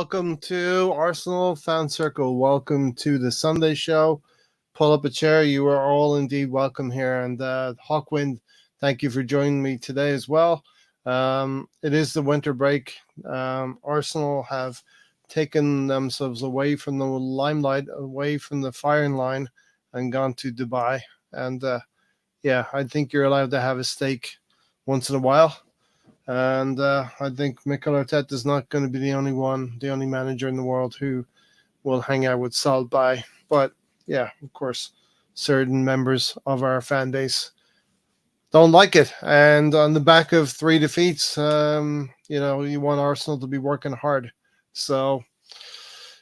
welcome to Arsenal Fan Circle. Welcome to the Sunday show. Pull up a chair. You are all indeed welcome here. And Hawkwind, thank you for joining me today as well. It is the winter break. Arsenal have taken themselves away from the limelight, away from the firing line, and gone to Dubai. And yeah, I think you're allowed to have a steak once in a while. And I think Mikel Arteta is not going to be the only manager in the world who will hang out with Salt Bay. But yeah, of course, certain members of our fan base don't like it. And on the back of three defeats, you want Arsenal to be working hard. So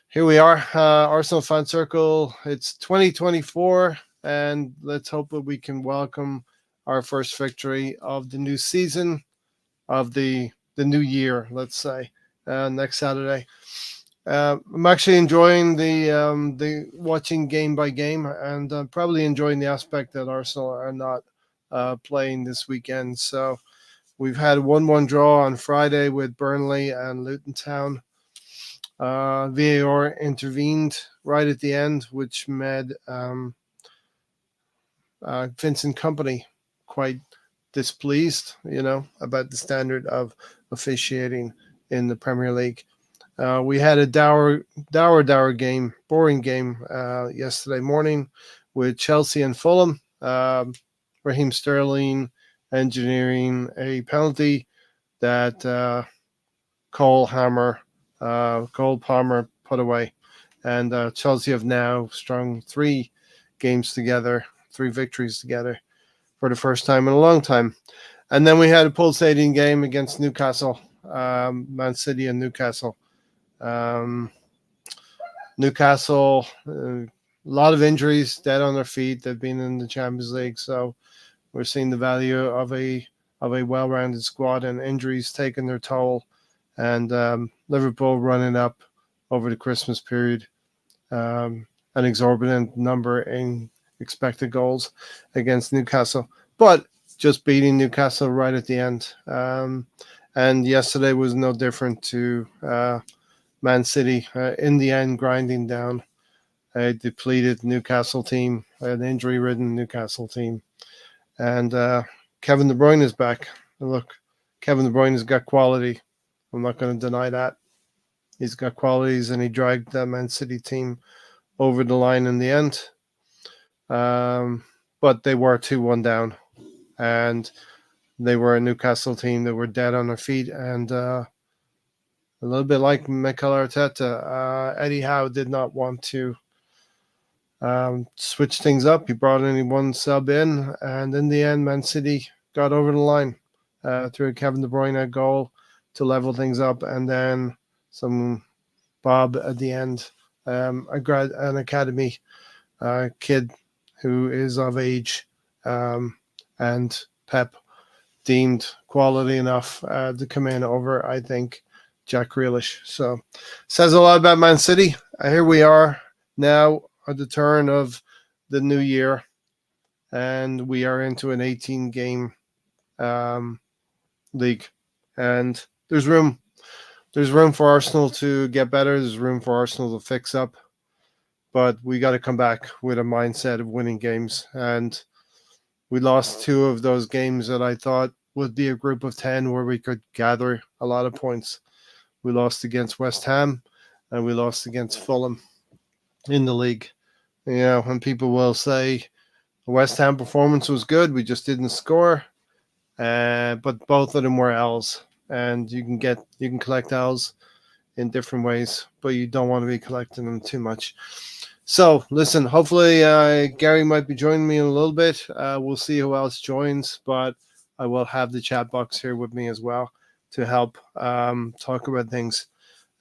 here we are, Arsenal Fan Circle. It's 2024, and let's hope that we can welcome our first victory of the new season, of the new year, let's say, next Saturday. I'm actually enjoying the watching game by game, and I'm probably enjoying the aspect that Arsenal are not playing this weekend. So we've had a 1-1 draw on Friday with Burnley and Luton Town. VAR intervened right at the end, which made Vincent Kompany quite displeased, about the standard of officiating in the Premier League. We had a dour game, boring game yesterday morning with Chelsea and Fulham. Raheem Sterling engineering a penalty that Cole Palmer put away. And Chelsea have now strung three victories together for the first time in a long time. And then we had a pulsating game against Newcastle, Man City and Newcastle. Newcastle, a lot of injuries, dead on their feet. They've been in the Champions League, so we're seeing the value of a well-rounded squad, and injuries taking their toll. And Liverpool running up over the Christmas period, an exorbitant number in expected goals against Newcastle, but just beating Newcastle right at the end. And yesterday was no different to Man City. In the end, grinding down a depleted Newcastle team, an injury-ridden Newcastle team. And Kevin De Bruyne is back. And look, Kevin De Bruyne has got quality. I'm not going to deny that. He's got qualities, and he dragged that Man City team over the line in the end. But they were 2-1 down, and they were a Newcastle team that were dead on their feet. And a little bit like Mikel Arteta, Eddie Howe did not want to switch things up. He brought only one sub in, and in the end, Man City got over the line through a Kevin De Bruyne goal to level things up, and then some Bob at the end, an academy kid who is of age, and Pep deemed quality enough to come in over, I think, Jack Grealish. So says a lot about Man City. Here we are now at the turn of the new year, and we are into an 18-game league, and there's room for Arsenal to get better. There's room for Arsenal to fix up, but we got to come back with a mindset of winning games. And we lost two of those games that I thought would be a group of 10 where we could gather a lot of points. We lost against West Ham, and we lost against Fulham in the league. And people will say the West Ham performance was good, we just didn't score. But both of them were L's, and you can collect L's in different ways, but you don't want to be collecting them too much. So listen, hopefully Gary might be joining me in a little bit. We'll see who else joins, but I will have the chat box here with me as well to help talk about things,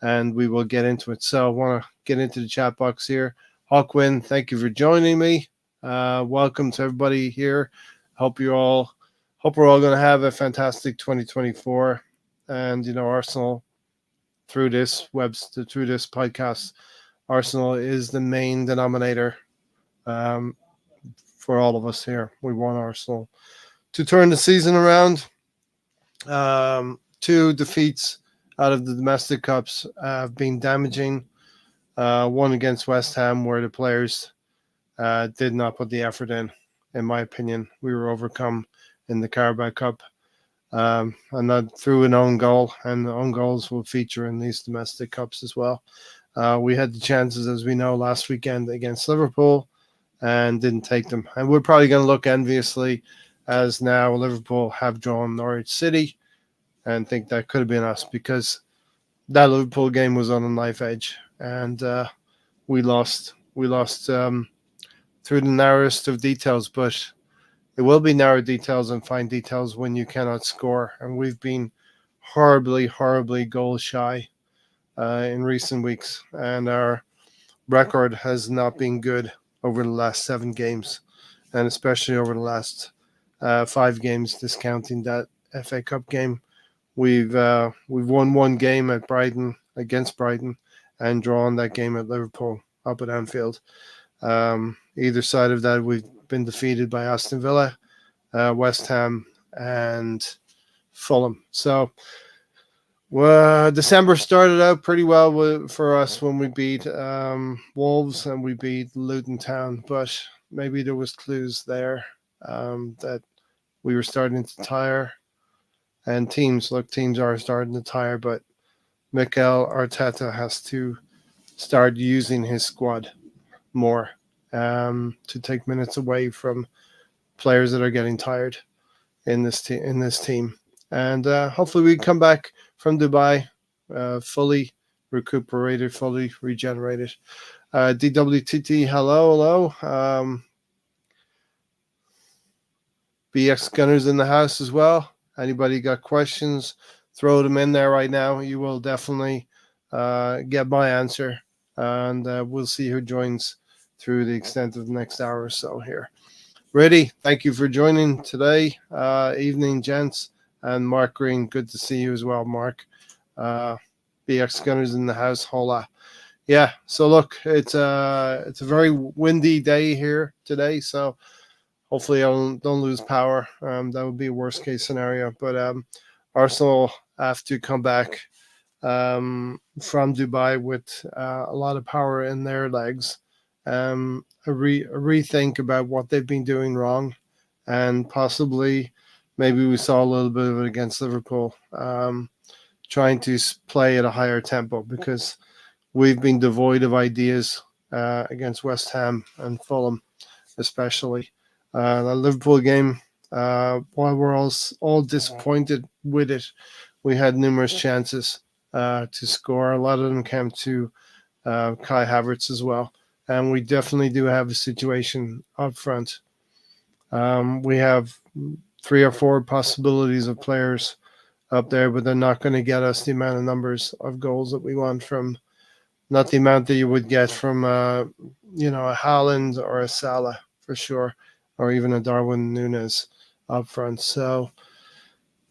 and we will get into it. So I want to get into the chat box here. Hawkwin, thank you for joining me. Welcome to everybody here. Hope we're all going to have a fantastic 2024, and Arsenal through this podcast. Arsenal is the main denominator for all of us here. We want Arsenal to turn the season around. 2 defeats out of the domestic cups have been damaging. One against West Ham, where the players did not put the effort in. In my opinion, we were overcome in the Carabao Cup, and that through an own goal, and own goals will feature in these domestic cups as well. We had the chances, as we know, last weekend against Liverpool and didn't take them. And we're probably going to look enviously as now Liverpool have drawn Norwich City and think that could have been us, because that Liverpool game was on a knife edge, and we lost. We lost through the narrowest of details, but it will be narrow details and fine details when you cannot score. And we've been horribly, horribly goal shy in recent weeks, and our record has not been good over the last 7 games, and especially over the last 5 games, discounting that FA Cup game. We've won one game at Brighton against Brighton, and drawn that game at Liverpool up at Anfield. Either side of that, we've been defeated by Aston Villa, West Ham, and Fulham. So December started out pretty well for us when we beat Wolves and we beat Luton Town, but maybe there was clues there that we were starting to tire. And teams are starting to tire, but Mikel Arteta has to start using his squad more to take minutes away from players that are getting tired in this team. And hopefully we come back from Dubai fully recuperated, fully regenerated. DWTT, hello. BX Gunners in the house as well. Anybody got questions, throw them in there right now. You will definitely get my answer, and we'll see who joins through the extent of the next hour or so here. Ready, thank you for joining today. Evening, gents. And Mark Green, good to see you as well, Mark. BX Gunners in the house, hola. Yeah, so look, it's a very windy day here today, so hopefully I don't lose power. That would be a worst case scenario. But Arsenal have to come back from Dubai with a lot of power in their legs. A rethink about what they've been doing wrong, and possibly maybe we saw a little bit of it against Liverpool, trying to play at a higher tempo, because we've been devoid of ideas against West Ham and Fulham, especially. The Liverpool game, while we're all disappointed with it, we had numerous chances to score. A lot of them came to Kai Havertz as well. And we definitely do have a situation up front. We have 3 or 4 possibilities of players up there, but they're not going to get us the amount of numbers of goals that we want from, not the amount that you would get from, a Haaland or a Salah for sure, or even a Darwin Núñez up front. So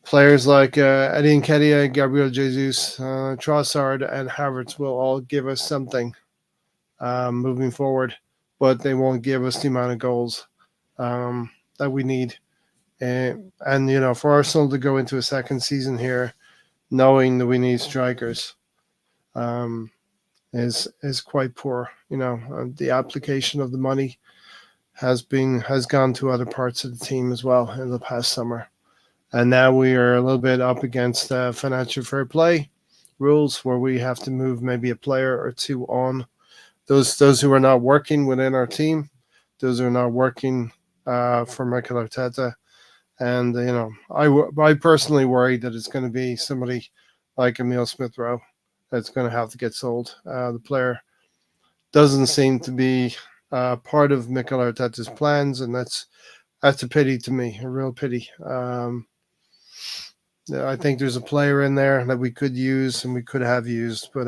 players like Eddie Nketiah, Gabriel Jesus, Trossard, and Havertz will all give us something moving forward, but they won't give us the amount of goals that we need. And for Arsenal to go into a second season here, knowing that we need strikers, is quite poor. The application of the money has gone to other parts of the team as well in the past summer, and now we are a little bit up against financial fair play rules, where we have to move maybe a player or two on. Those who are not working within our team, those who are not working for Mikel Arteta. And, I personally worry that it's going to be somebody like Emile Smith-Rowe that's going to have to get sold. The player doesn't seem to be part of Mikel Arteta's plans, and that's a pity to me, a real pity. I think there's a player in there that we could use and we could have used, but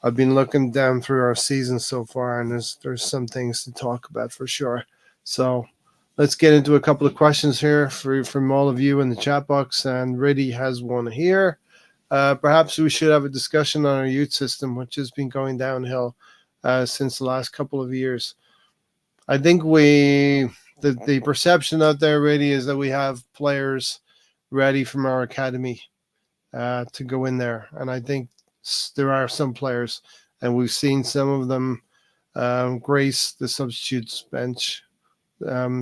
I've been looking down through our season so far, and there's some things to talk about for sure. So let's get into a couple of questions here from all of you in the chat box, and Riddy has one here. Perhaps we should have a discussion on our youth system, which has been going downhill since the last couple of years. I think the perception out there, Riddy, is that we have players ready from our academy to go in there. And I think there are some players, and we've seen some of them grace the substitutes bench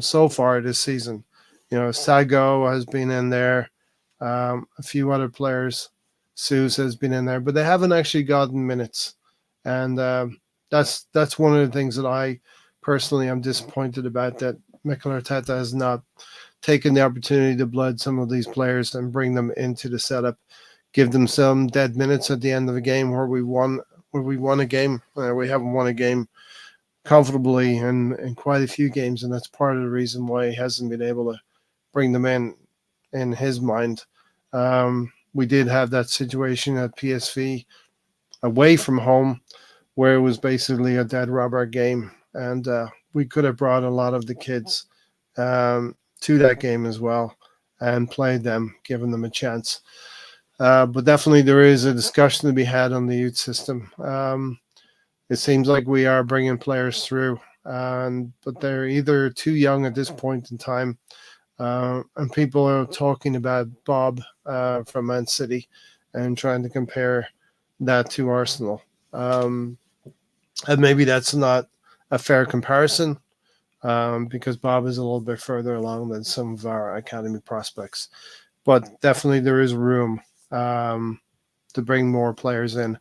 so far this season. Sago has been in there, a few other players, Seuss has been in there, but they haven't actually gotten minutes, and that's one of the things that I personally am disappointed about, that Mikel Arteta has not taken the opportunity to blood some of these players and bring them into the setup, give them some dead minutes at the end of a game where we won a game. We haven't won a game comfortably in quite a few games, and that's part of the reason why he hasn't been able to bring them in his mind. We did have that situation at PSV away from home where it was basically a dead rubber game, and we could have brought a lot of the kids to that game as well and played them, given them a chance. But definitely there is a discussion to be had on the youth system. It seems like we are bringing players through, but they're either too young at this point in time, and people are talking about Bob from Man City and trying to compare that to Arsenal. And maybe that's not a fair comparison, because Bob is a little bit further along than some of our academy prospects. But definitely there is room to bring more players in.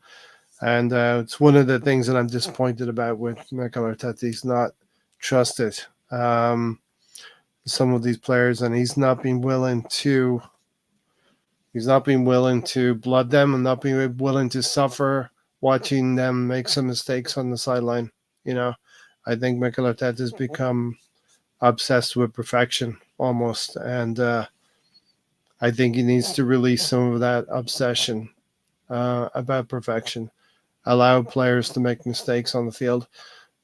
And it's one of the things that I'm disappointed about with Mikel Arteta. He's not trusted some of these players, and he's not been willing to blood them, and not being willing to suffer watching them make some mistakes on the sideline. I think Mikel Arteta has become obsessed with perfection almost, and I think he needs to release some of that obsession about perfection. Allow players to make mistakes on the field.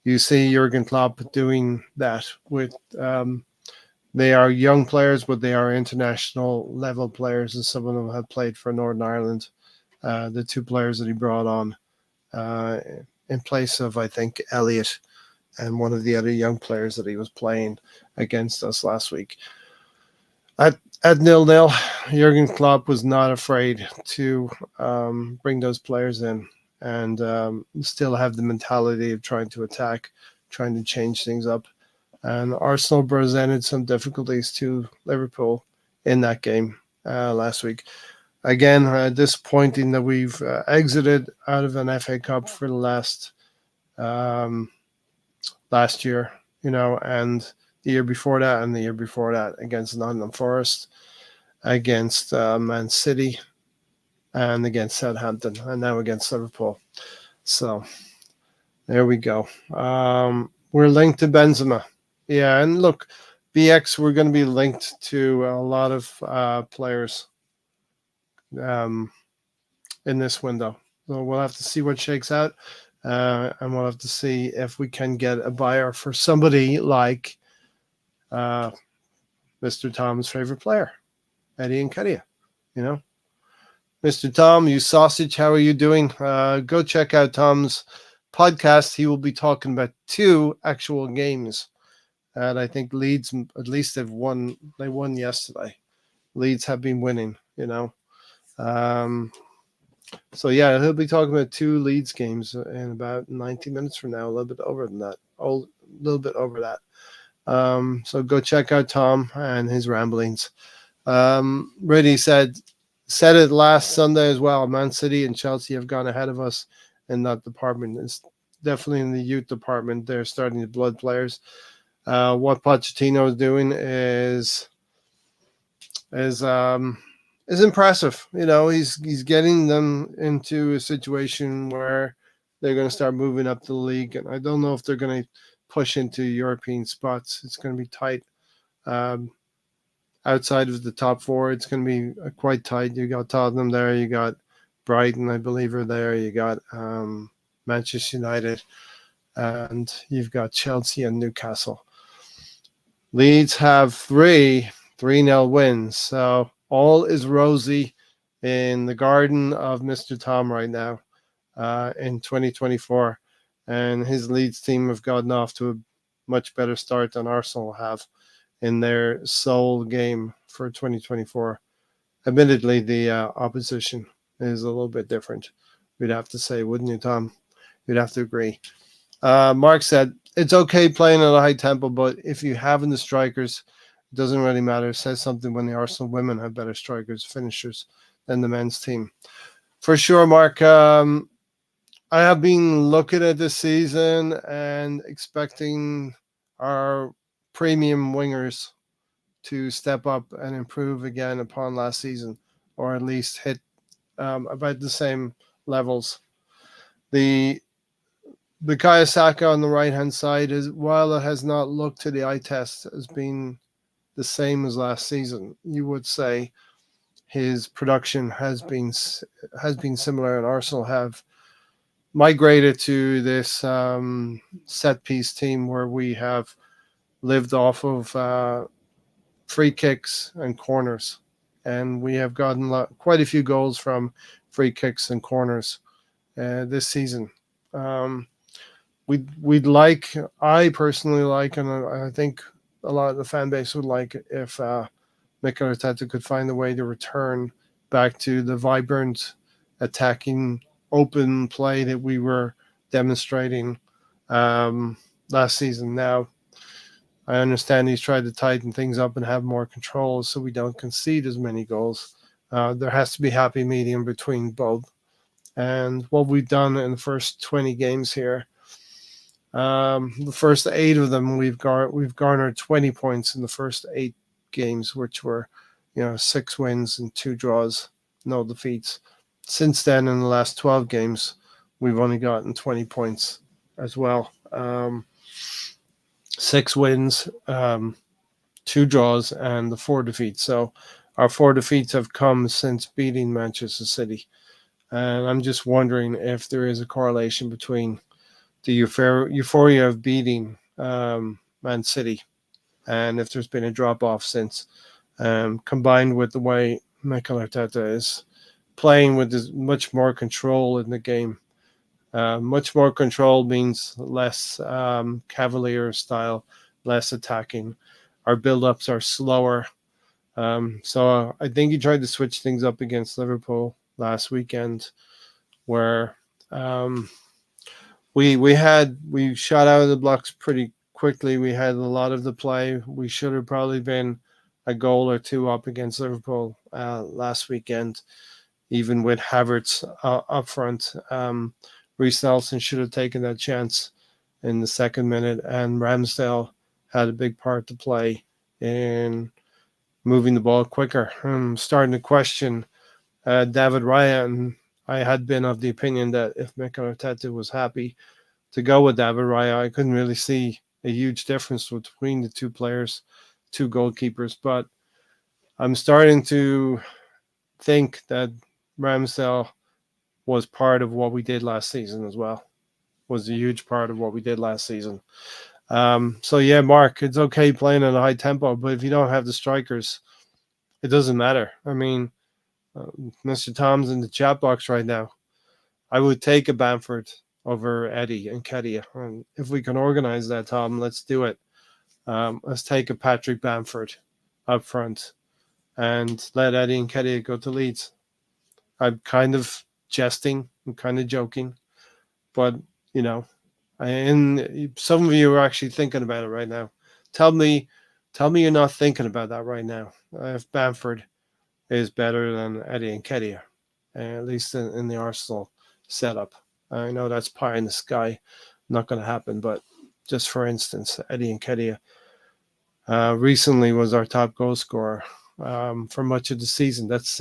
You see Jurgen Klopp doing that with. They are young players, but they are international level players, and some of them have played for Northern Ireland. The two players that he brought on in place of, I think, Elliott and one of the other young players that he was playing against us last week. At 0-0, Jurgen Klopp was not afraid to bring those players in and still have the mentality of trying to attack, trying to change things up. And Arsenal presented some difficulties to Liverpool in that game last week. Again, disappointing that we've exited out of an FA Cup for the last year, and the year before that, and the year before that against Nottingham Forest, against Man City, and against Southampton, and now against Liverpool. So there we go. We're linked to Benzema. Yeah, and look, BX, we're going to be linked to a lot of players in this window. So we'll have to see what shakes out, and we'll have to see if we can get a buyer for somebody like Mr. Tom's favorite player, Eddie Nketiah. Mr. Tom, you sausage, how are you doing? Go check out Tom's podcast. He will be talking about 2 actual games. And I think Leeds, at least they won yesterday. Leeds have been winning, So yeah, he'll be talking about 2 Leeds games in about 90 minutes from now, a little bit over that. So go check out Tom and his ramblings. Really said it last Sunday as well. Man City and Chelsea have gone ahead of us in that department. It's definitely in the youth department. They're starting to blood players. What Pochettino is doing is impressive. He's getting them into a situation where they're going to start moving up the league, and I don't know if they're going to push into European spots. It's going to be tight. Outside of the top 4, it's going to be quite tight. You got Tottenham there, you got Brighton, I believe, are there. You got Manchester United, and you've got Chelsea and Newcastle. Leeds have 3-0 wins, so all is rosy in the garden of Mr. Tom right now in 2024, and his Leeds team have gotten off to a much better start than Arsenal have in their sole game for 2024 Admittedly, the opposition is a little bit different. We'd have to say, wouldn't you, Tom? You'd have to agree. Mark said, it's okay playing at a high tempo, but if you haven't the strikers, it doesn't really matter. It says something when the Arsenal women have better strikers, finishers than the men's team. For sure, Mark. I have been looking at this season and expecting our premium wingers to step up and improve again upon last season, or at least hit about the same levels. The Bukayo Saka on the right hand side is, while it has not looked to the eye test as being the same as last season, you would say his production has been similar, and Arsenal have migrated to this set piece team where we have lived off of free kicks and corners, and we have gotten quite a few goals from free kicks and corners this season. I personally like, and I think a lot of the fan base would like, if Mikel Arteta could find a way to return back to the vibrant, attacking, open play that we were demonstrating last season. Now, I understand he's tried to tighten things up and have more control so we don't concede as many goals. There has to be happy medium between both. And what we've done in the first 20 games here, the first 8 of them, we've garnered 20 points in the first 8 games, which were, 6 wins and 2 draws, no defeats. Since then, in the last 12 games, we've only gotten 20 points as well. 6 wins, 2 draws, and the 4 defeats. So our 4 defeats have come since beating Manchester City. And I'm just wondering if there is a correlation between the euphoria of beating Man City and if there's been a drop-off since, combined with the way Mikel Arteta is playing with much more control in the game. Much more control means less cavalier style, less attacking. Our build-ups are slower. So I think he tried to switch things up against Liverpool last weekend, where we shot out of the blocks pretty quickly. We had a lot of the play. We should have probably been a goal or 2 up against Liverpool last weekend, even with Havertz up front. Reece Nelson should have taken that chance in the second minute, and Ramsdale had a big part to play in moving the ball quicker. I'm starting to question David Raya, and I had been of the opinion that if Mikel Arteta was happy to go with David Raya, I couldn't really see a huge difference between the 2 players, 2 goalkeepers. But I'm starting to think that Ramsdale was part of what we did last season as well. Was a huge part of what we did last season. So yeah, Mark, it's okay playing at a high tempo, but if you don't have the strikers, it doesn't matter. I mean, Mr. Tom's in the chat box right now. I would take a Bamford over Eddie and Kedia. And if we can organize that, Tom, let's do it. Let's take a Patrick Bamford up front and let Eddie and Kedia go to Leeds. I'm kind of jesting. I'm kind of joking. But, and some of you are actually thinking about it right now. Tell me you're not thinking about that right now. If Bamford is better than Eddie and Kedia, at least in the Arsenal setup. I know that's pie in the sky, not going to happen, but just for instance, Eddie and Kedia recently was our top goal scorer for much of the season. That's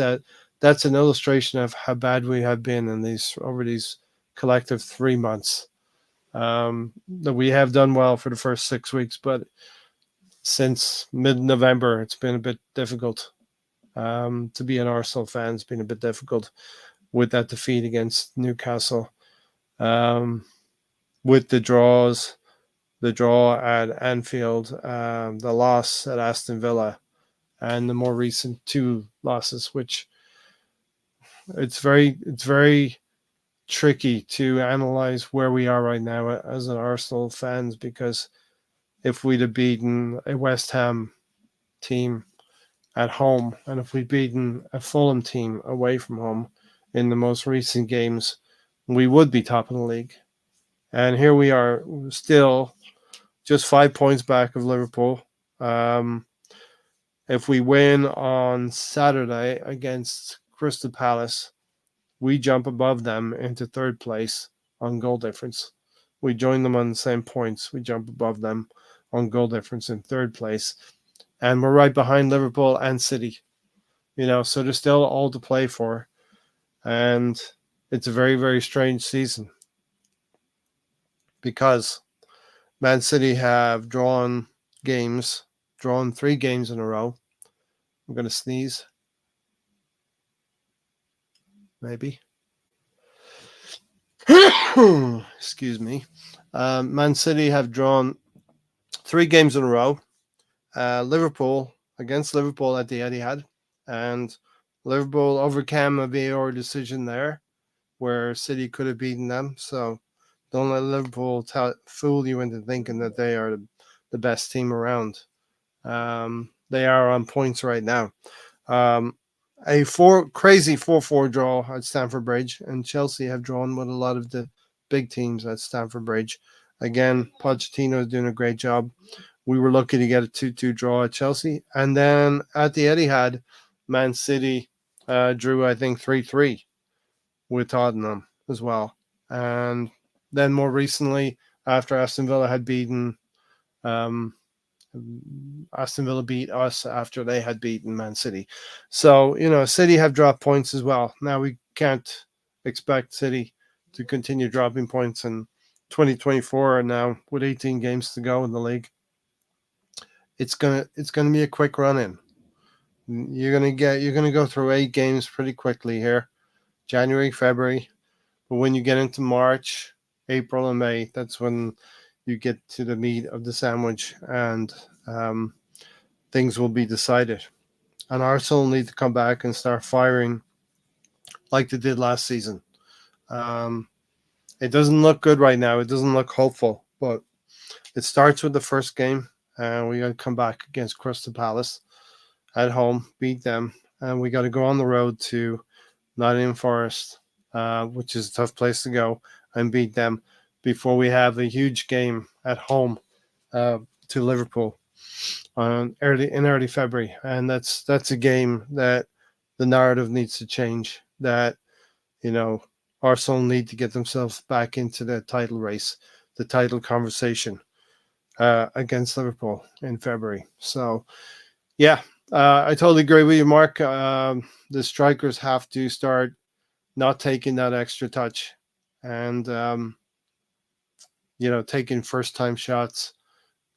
an illustration of how bad we have been over these collective 3 months. That we have done well for the first 6 weeks, but since mid-November, it's been a bit difficult. To be an Arsenal fan, it's been a bit difficult with that defeat against Newcastle, with the draw at Anfield, the loss at Aston Villa, and the more recent 2 losses, which it's very tricky to analyze where we are right now as an Arsenal fans, because if we'd have beaten a West Ham team at home, and if we'd beaten a Fulham team away from home in the most recent games, we would be top of the league. And here we are, still just 5 points back of Liverpool. If we win on Saturday against Crystal Palace, we jump above them into third place on goal difference. We join them on the same points. We jump above them on goal difference in third place. And we're right behind Liverpool and City. So there's still all to play for. And it's a very, very strange season because Man City have drawn 3 games in a row. I'm going to sneeze. Maybe. Excuse me. Man City have drawn 3 games in a row. Against Liverpool at the Etihad, and Liverpool overcame a VAR decision there, where City could have beaten them. So don't let Liverpool fool you into thinking that they are the best team around. They are on points right now. A crazy 4-4 draw at Stamford Bridge, and Chelsea have drawn with a lot of the big teams at Stamford Bridge. Again, Pochettino is doing a great job. We were lucky to get a 2-2 draw at Chelsea. And then at the Etihad, Man City drew, I think, 3-3 with Tottenham as well. And then more recently, after Aston Villa had beaten Aston Villa beat us after they had beaten Man City. So, City have dropped points as well. Now we can't expect City to continue dropping points in 2024 and now with 18 games to go in the league. It's gonna be a quick run in. You're gonna go through 8 games pretty quickly here, January, February, but when you get into March, April, and May, that's when you get to the meat of the sandwich, and things will be decided. And Arsenal need to come back and start firing like they did last season. It doesn't look good right now. It doesn't look hopeful, but it starts with the first game, and we got to come back against Crystal Palace at home, beat them, and we got to go on the road to Nottingham Forest, which is a tough place to go, and beat them before we have a huge game at home to Liverpool in early February, and that's a game that the narrative needs to change. That Arsenal need to get themselves back into the title race, the title conversation against Liverpool in February. So, yeah, I totally agree with you, Mark. The strikers have to start not taking that extra touch and, taking first-time shots.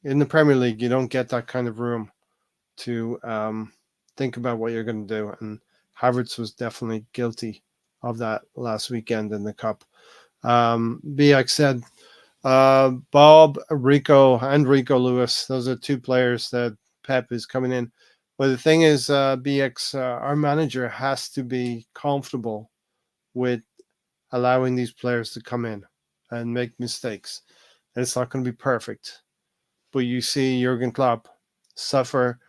In the Premier League, you don't get that kind of room to think about what you're going to do. And Havertz was definitely guilty of that last weekend in the Cup. BX said, Bob, Rico, and Rico Lewis, those are 2 players that Pep is coming in. But the thing is, BX, our manager has to be comfortable with allowing these players to come in and make mistakes. And it's not going to be perfect. But you see Jurgen Klopp suffer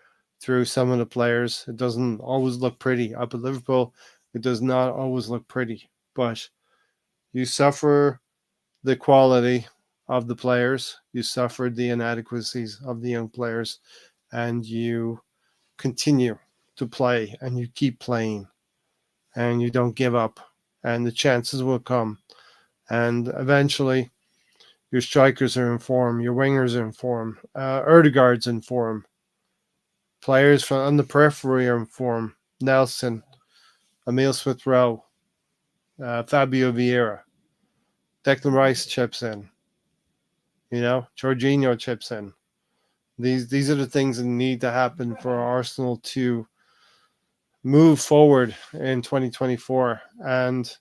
through some of the players. It doesn't always look pretty. Up at Liverpool, it does not always look pretty. But you suffer the quality of the players, you suffer the inadequacies of the young players, and you continue to play, and you keep playing, and you don't give up, and the chances will come. And eventually, your strikers are in form, your wingers are in form, Erdegaard's in form, players from on the periphery are in form. Nelson, Emil Smith-Rowe, Fabio Vieira, Declan Rice chips in. Jorginho chips in. These are the things that need to happen for Arsenal to move forward in 2024. And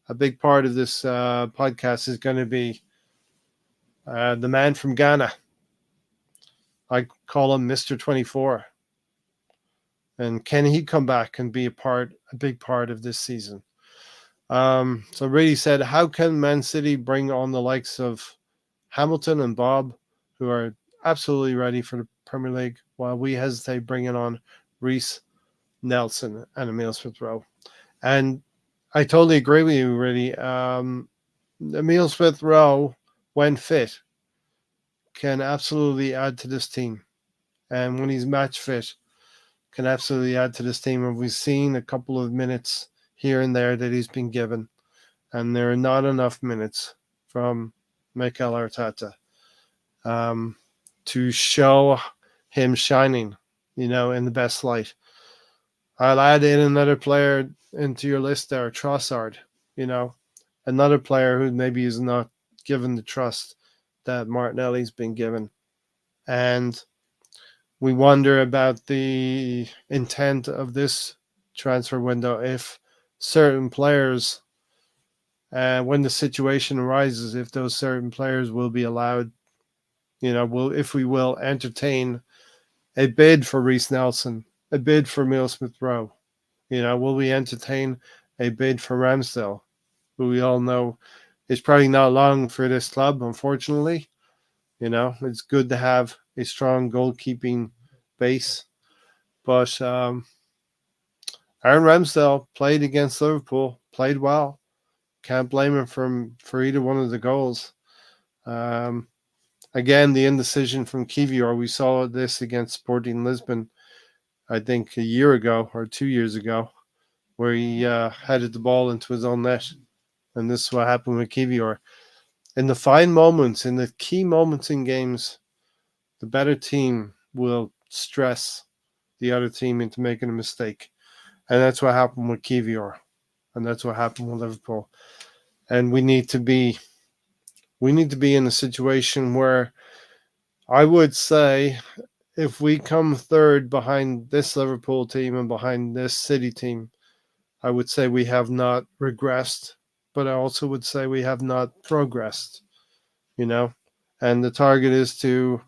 a big part of this podcast is going to be the man from Ghana. I call him Mr. 24. And can he come back and be a big part of this season? So Brady said, how can Man City bring on the likes of Hamilton and Bob, who are absolutely ready for the Premier League, while we hesitate bringing on Reece Nelson and Emil Smith Rowe. And I totally agree with you, really. Emil Smith Rowe, when fit, can absolutely add to this team. And when he's match fit, can absolutely add to this team. And we've seen a couple of minutes here and there that he's been given. And there are not enough minutes from Mikel Arteta to show him shining, in the best light. I'll add in another player into your list there, Trossard, another player who maybe is not given the trust that Martinelli's been given. And we wonder about the intent of this transfer window if certain players, when the situation arises, if those certain players will be allowed, if we will entertain a bid for Reece Nelson, a bid for Emil Smith Rowe. Will we entertain a bid for Ramsdale, who we all know is probably not long for this club, unfortunately. It's good to have a strong goalkeeping base. But Aaron Ramsdale played against Liverpool, played well. Can't blame him for either one of the goals. Again, the indecision from Kivior, we saw this against Sporting Lisbon, I think a year ago or 2 years ago, where he headed the ball into his own net. And this is what happened with Kivior. In the fine moments, in the key moments in games, the better team will stress the other team into making a mistake. And that's what happened with Kivior. And that's what happened with Liverpool. And we need to be in a situation where I would say if we come third behind this Liverpool team and behind this City team, I would say we have not regressed, but I also would say we have not progressed, and the target is to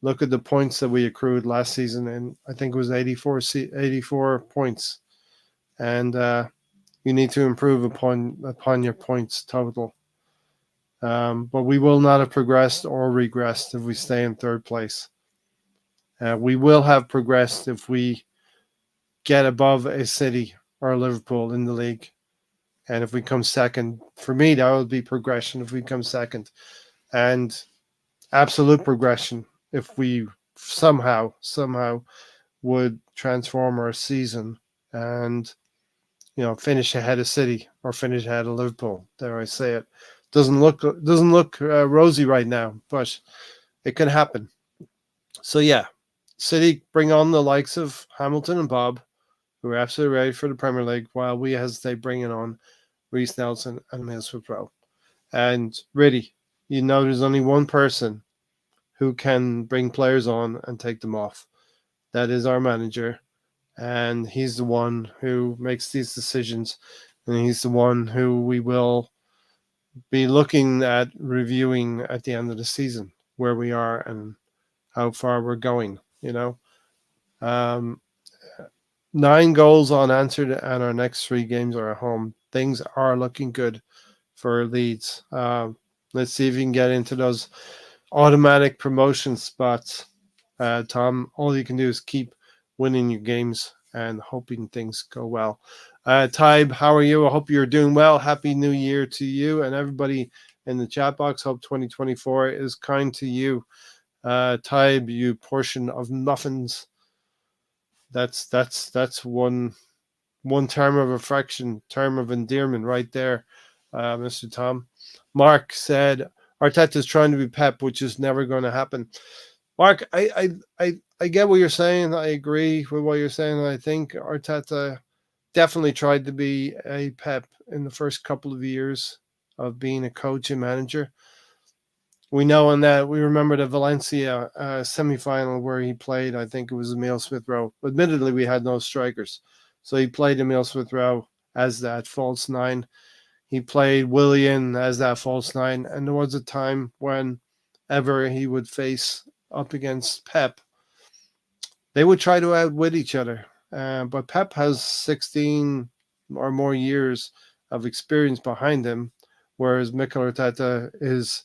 look at the points that we accrued last season, and I think it was 84 points, and you need to improve upon your points total. But we will not have progressed or regressed if we stay in third place. We will have progressed if we get above a City or Liverpool in the league. And if we come second, for me, that would be progression if we come second. And absolute progression if we somehow would transform our season and, finish ahead of City or finish ahead of Liverpool. Dare I say it. Doesn't look rosy right now, but it can happen. So yeah, City bring on the likes of Hamilton and Bob, who are absolutely ready for the Premier League, while we hesitate bringing on Reece Nelson and Emil Smith Rowe. And really, there's only one person who can bring players on and take them off. That is our manager. And he's the one who makes these decisions. And he's the one who we will be looking at reviewing at the end of the season, where we are and how far we're going, 9 goals unanswered, and our next 3 games are at home. Things are looking good for Leeds. Let's see if you can get into those automatic promotion spots. Tom, all you can do is keep winning your games and hoping things go well. Tybe, how are you? I hope you're doing well. Happy New Year to you and everybody in the chat box. Hope 2024 is kind to you. Tybe, you portion of muffins. That's one term of affection, term of endearment right there, Mr. Tom. Mark said Arteta's trying to be Pep, which is never going to happen. Mark, I get what you're saying. I agree with what you're saying. I think Arteta definitely tried to be a Pep in the first couple of years of being a coach and manager. We know in that we remember the Valencia semi-final where he played, I think it was Emil Smith Rowe. Admittedly, we had no strikers. So he played Emil Smith Rowe as that false 9. He played Willian as that false 9. And there was a time when ever he would face up against Pep, they would try to outwit each other. But Pep has 16 or more years of experience behind him, whereas Mikel Arteta is,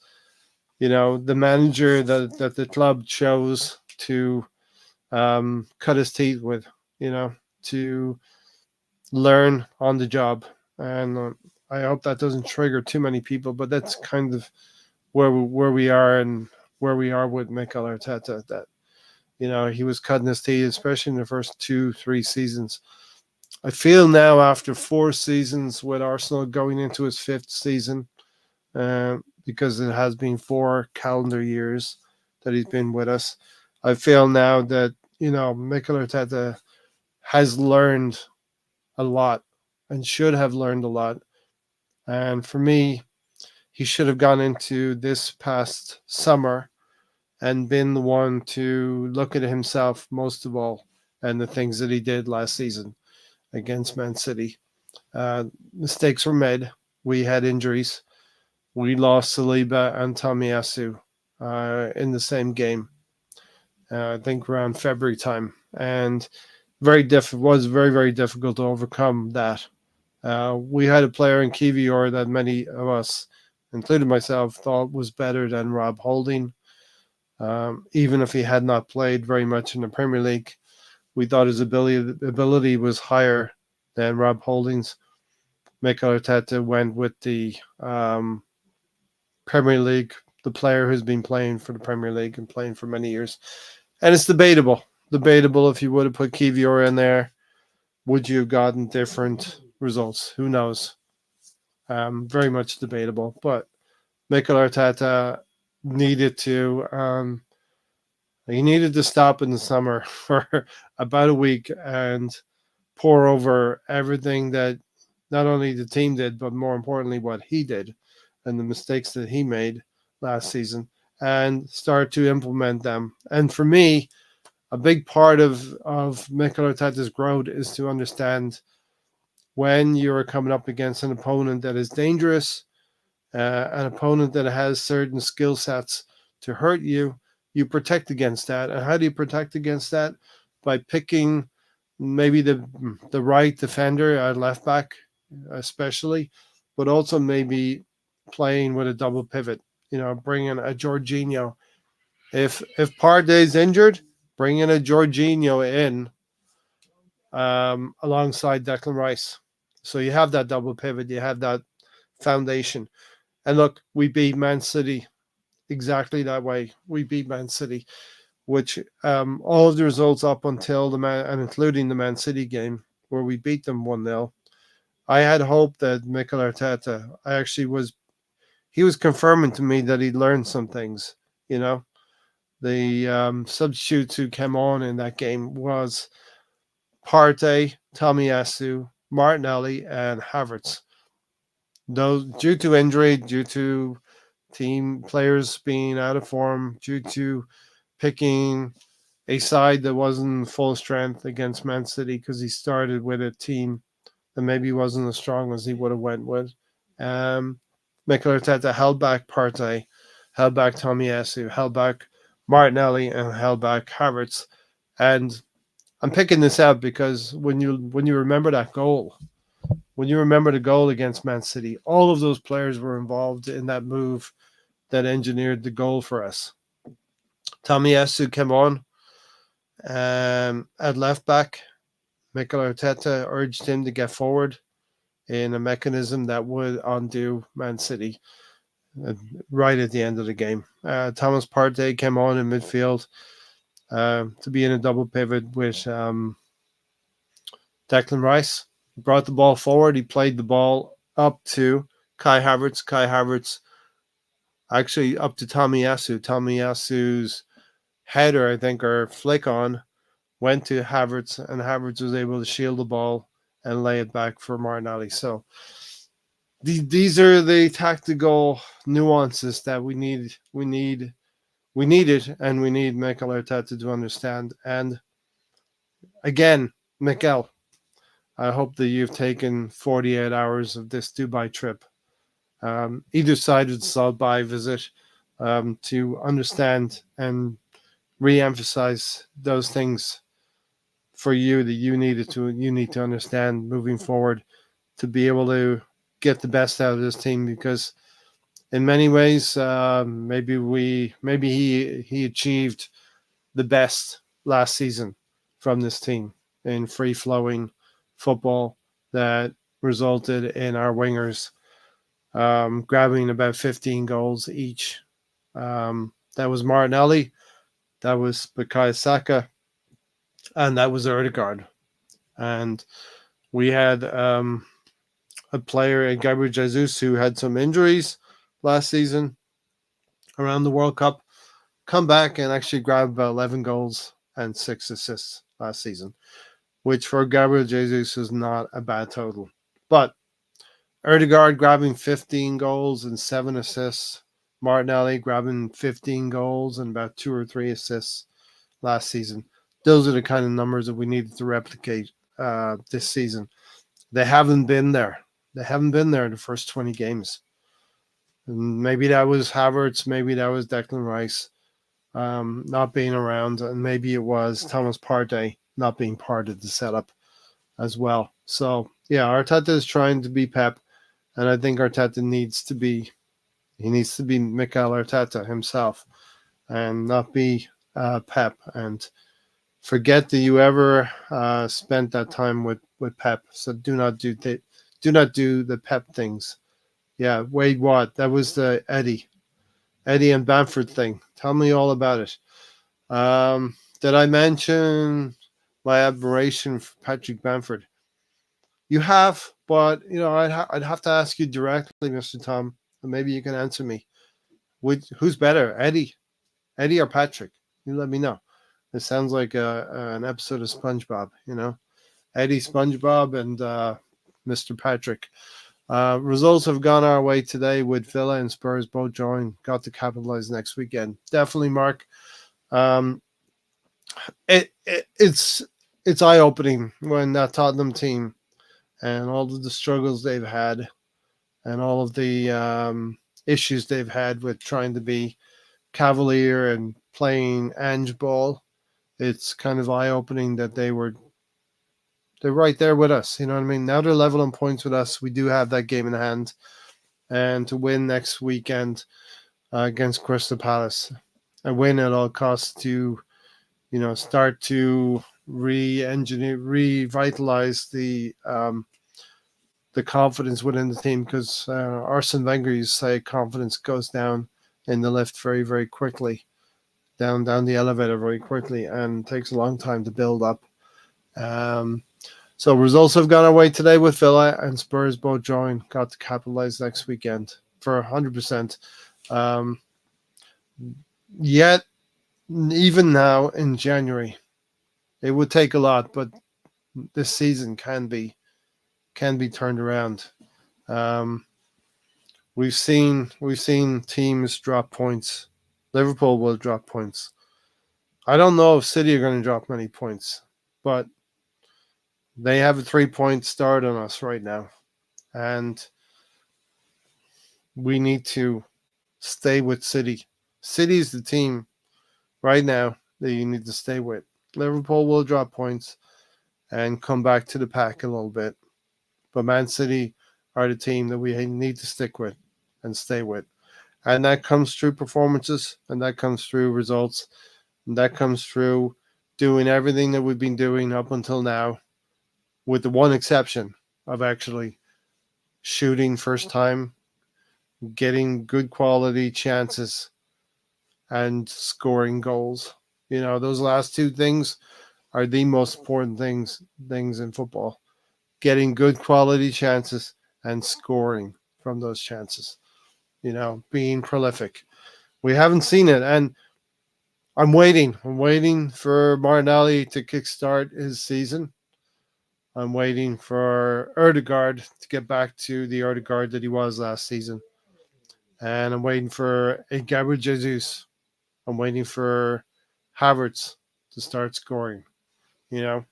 the manager that the club chose to cut his teeth with, to learn on the job. And I hope that doesn't trigger too many people, but that's kind of where we are and where we are with Mikel Arteta. That he was cutting his teeth, especially in the first 2-3 seasons. I feel now after 4 seasons with Arsenal going into his fifth season, because it has been 4 calendar years that he's been with us. I feel now that Mikel Arteta has learned a lot and should have learned a lot. And for me, he should have gone into this past summer and been the one to look at himself most of all and the things that he did last season against Man City. Mistakes were made. We had injuries. We lost Saliba and Tomiyasu in the same game. I think around February time, and was very, very difficult to overcome that. We had a player in Kivior that many of us, including myself, thought was better than Rob Holding. Even if he had not played very much in the Premier League, we thought his ability was higher than Rob Holding's. Mikel Arteta went with the Premier League, the player who's been playing for the Premier League and playing for many years. And it's debatable. Debatable if you would have put Kivior in there, would you have gotten different results? Who knows? Very much debatable. But Mikel Arteta needed to stop in the summer for about a week and pour over everything that not only the team did, but more importantly, what he did and the mistakes that he made last season, and start to implement them. And for me, a big part of Mikel Arteta's growth is to understand when you're coming up against an opponent that is dangerous, an opponent that has certain skill sets to hurt you, you protect against that. And how do you protect against that? By picking maybe the right defender at left back, especially, but also maybe playing with a double pivot. Bringing a Jorginho. If Partey's injured, bringing a Jorginho in alongside Declan Rice. So you have that double pivot, you have that foundation. And look, we beat Man City exactly that way. We beat Man City, which all of the results up until and including the Man City game where we beat them 1-0. I had hope that Mikel Arteta, he was confirming to me that he'd learned some things. The substitutes who came on in that game was Partey, Tomiyasu, Martinelli, and Havertz. Those due to injury, due to team players being out of form, due to picking a side that wasn't full strength against Man City because he started with a team that maybe wasn't as strong as he would have went with. Mikel Arteta held back Partey, held back Tomiyasu, held back Martinelli, and held back Havertz. And I'm picking this out because when you remember that goal, when you remember the goal against Man City, all of those players were involved in that move that engineered the goal for us. Tomiyasu came on at left back. Mikel Arteta urged him to get forward in a mechanism that would undo Man City right at the end of the game. Thomas Partey came on in midfield to be in a double pivot with Declan Rice. He brought the ball forward. He played the ball up to Kai Havertz. Kai Havertz actually up to Tomiyasu. Tomiyasu's header, I think, or flick on, went to Havertz, and Havertz was able to shield the ball and lay it back for Martinelli. So these are the tactical nuances that we need, and we need Mikel Arteta to understand. And again, Mikel, I hope that you've taken 48 hours of this Dubai trip, either side of the South visit, to understand and re-emphasize those things for you that you need to understand moving forward to be able to get the best out of this team, because in many ways maybe he achieved the best last season from this team. in free-flowing football that resulted in our wingers grabbing about 15 goals each. That was Martinelli, that was Bukayo Saka, and that was Odegaard. And we had a player, Gabriel Jesus, who had some injuries last season around the World Cup, come back and actually grab about 11 goals and 6 assists last season, which for Gabriel Jesus is not a bad total. But Odegaard grabbing 15 goals and 7 assists, Martinelli grabbing 15 goals and about 2 or 3 assists last season. Those are the kind of numbers that we needed to replicate this season. They haven't been there. They haven't been there in the first 20 games. And maybe that was Havertz, maybe that was Declan Rice not being around, and maybe it was Thomas Partey not being part of the setup as well. So, yeah, Arteta is trying to be Pep, and I think Arteta needs to be Mikel Arteta himself and not be Pep, and forget that you ever spent that time with Pep. So do not do the Pep things. Yeah, Wade Watt, that was the Eddie and Bamford thing. Tell me all about it. Did I mention my admiration for Patrick Bamford? You have, but I'd have to ask you directly, Mr. Tom, and maybe you can answer me. Who's better, Eddie or Patrick? You let me know. It sounds like an episode of SpongeBob, Eddie SpongeBob and Mr. Patrick. Results have gone our way today with Villa and Spurs both joined. Got to capitalize next weekend. Definitely, Mark. It's eye-opening when that Tottenham team and all of the struggles they've had and all of the issues they've had with trying to be cavalier and playing Ange ball. It's kind of eye-opening that they're right there with us. You know what I mean? Now they're level on points with us. We do have that game in hand, and to win next weekend against Crystal Palace, and win at all costs to, start to revitalize the confidence within the team, because Arsene Wenger used to say confidence goes down in the lift very, very quickly, down the elevator very quickly, and takes a long time to build up. So results have gone our way today with Villa and Spurs both joined. Got to capitalize next weekend for 100%. Yet, even now in January, it would take a lot, but this season can be turned around. We've seen teams drop points. Liverpool will drop points. I don't know if City are going to drop many points, but they have a 3-point start on us right now, and we need to stay with City. City's the team right now that you need to stay with. Liverpool will drop points and come back to the pack a little bit, but Man City are the team that we need to stick with and stay with, and that comes through performances, and that comes through results, and that comes through doing everything that we've been doing up until now, with the one exception of actually shooting first time, getting good quality chances, and scoring goals. Those last two things are the most important things in football. Getting good quality chances and scoring from those chances. Being prolific. We haven't seen it, and I'm waiting. I'm waiting for Martinelli to kickstart his season. I'm waiting for Odegaard to get back to the Odegaard that he was last season. And I'm waiting for a Gabriel Jesus. I'm waiting for Havertz to start scoring, and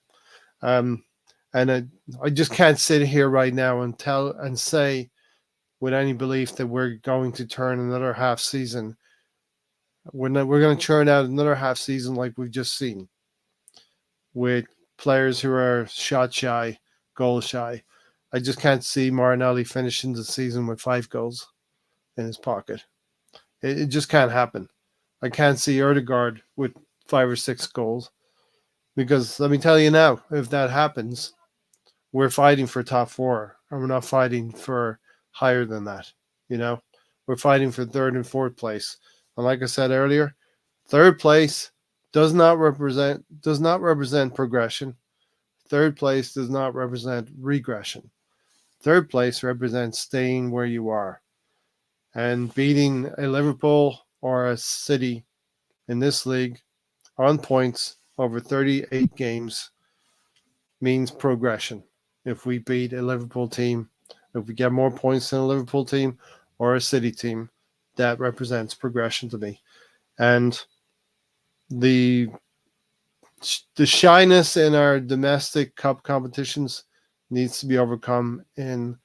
I just can't sit here right now and say with any belief that we're going to turn another half season. We're going to churn out another half season like we've just seen, with players who are shot shy, goal shy. I just can't see Martinelli finishing the season with 5 goals in his pocket. It just can't happen. I can't see Odegaard with 5 or 6 goals. Because let me tell you now, if that happens, we're fighting for top four, and we're not fighting for higher than that. You know, we're fighting for third and fourth place. And like I said earlier, third place does not represent progression. Third place does not represent regression. Third place represents staying where you are. And beating a Liverpool or a City in this league on points over 38 games means progression. If we beat a Liverpool team, if we get more points than a Liverpool team or a City team, that represents progression to me. And the the shyness in our domestic cup competitions needs to be overcome in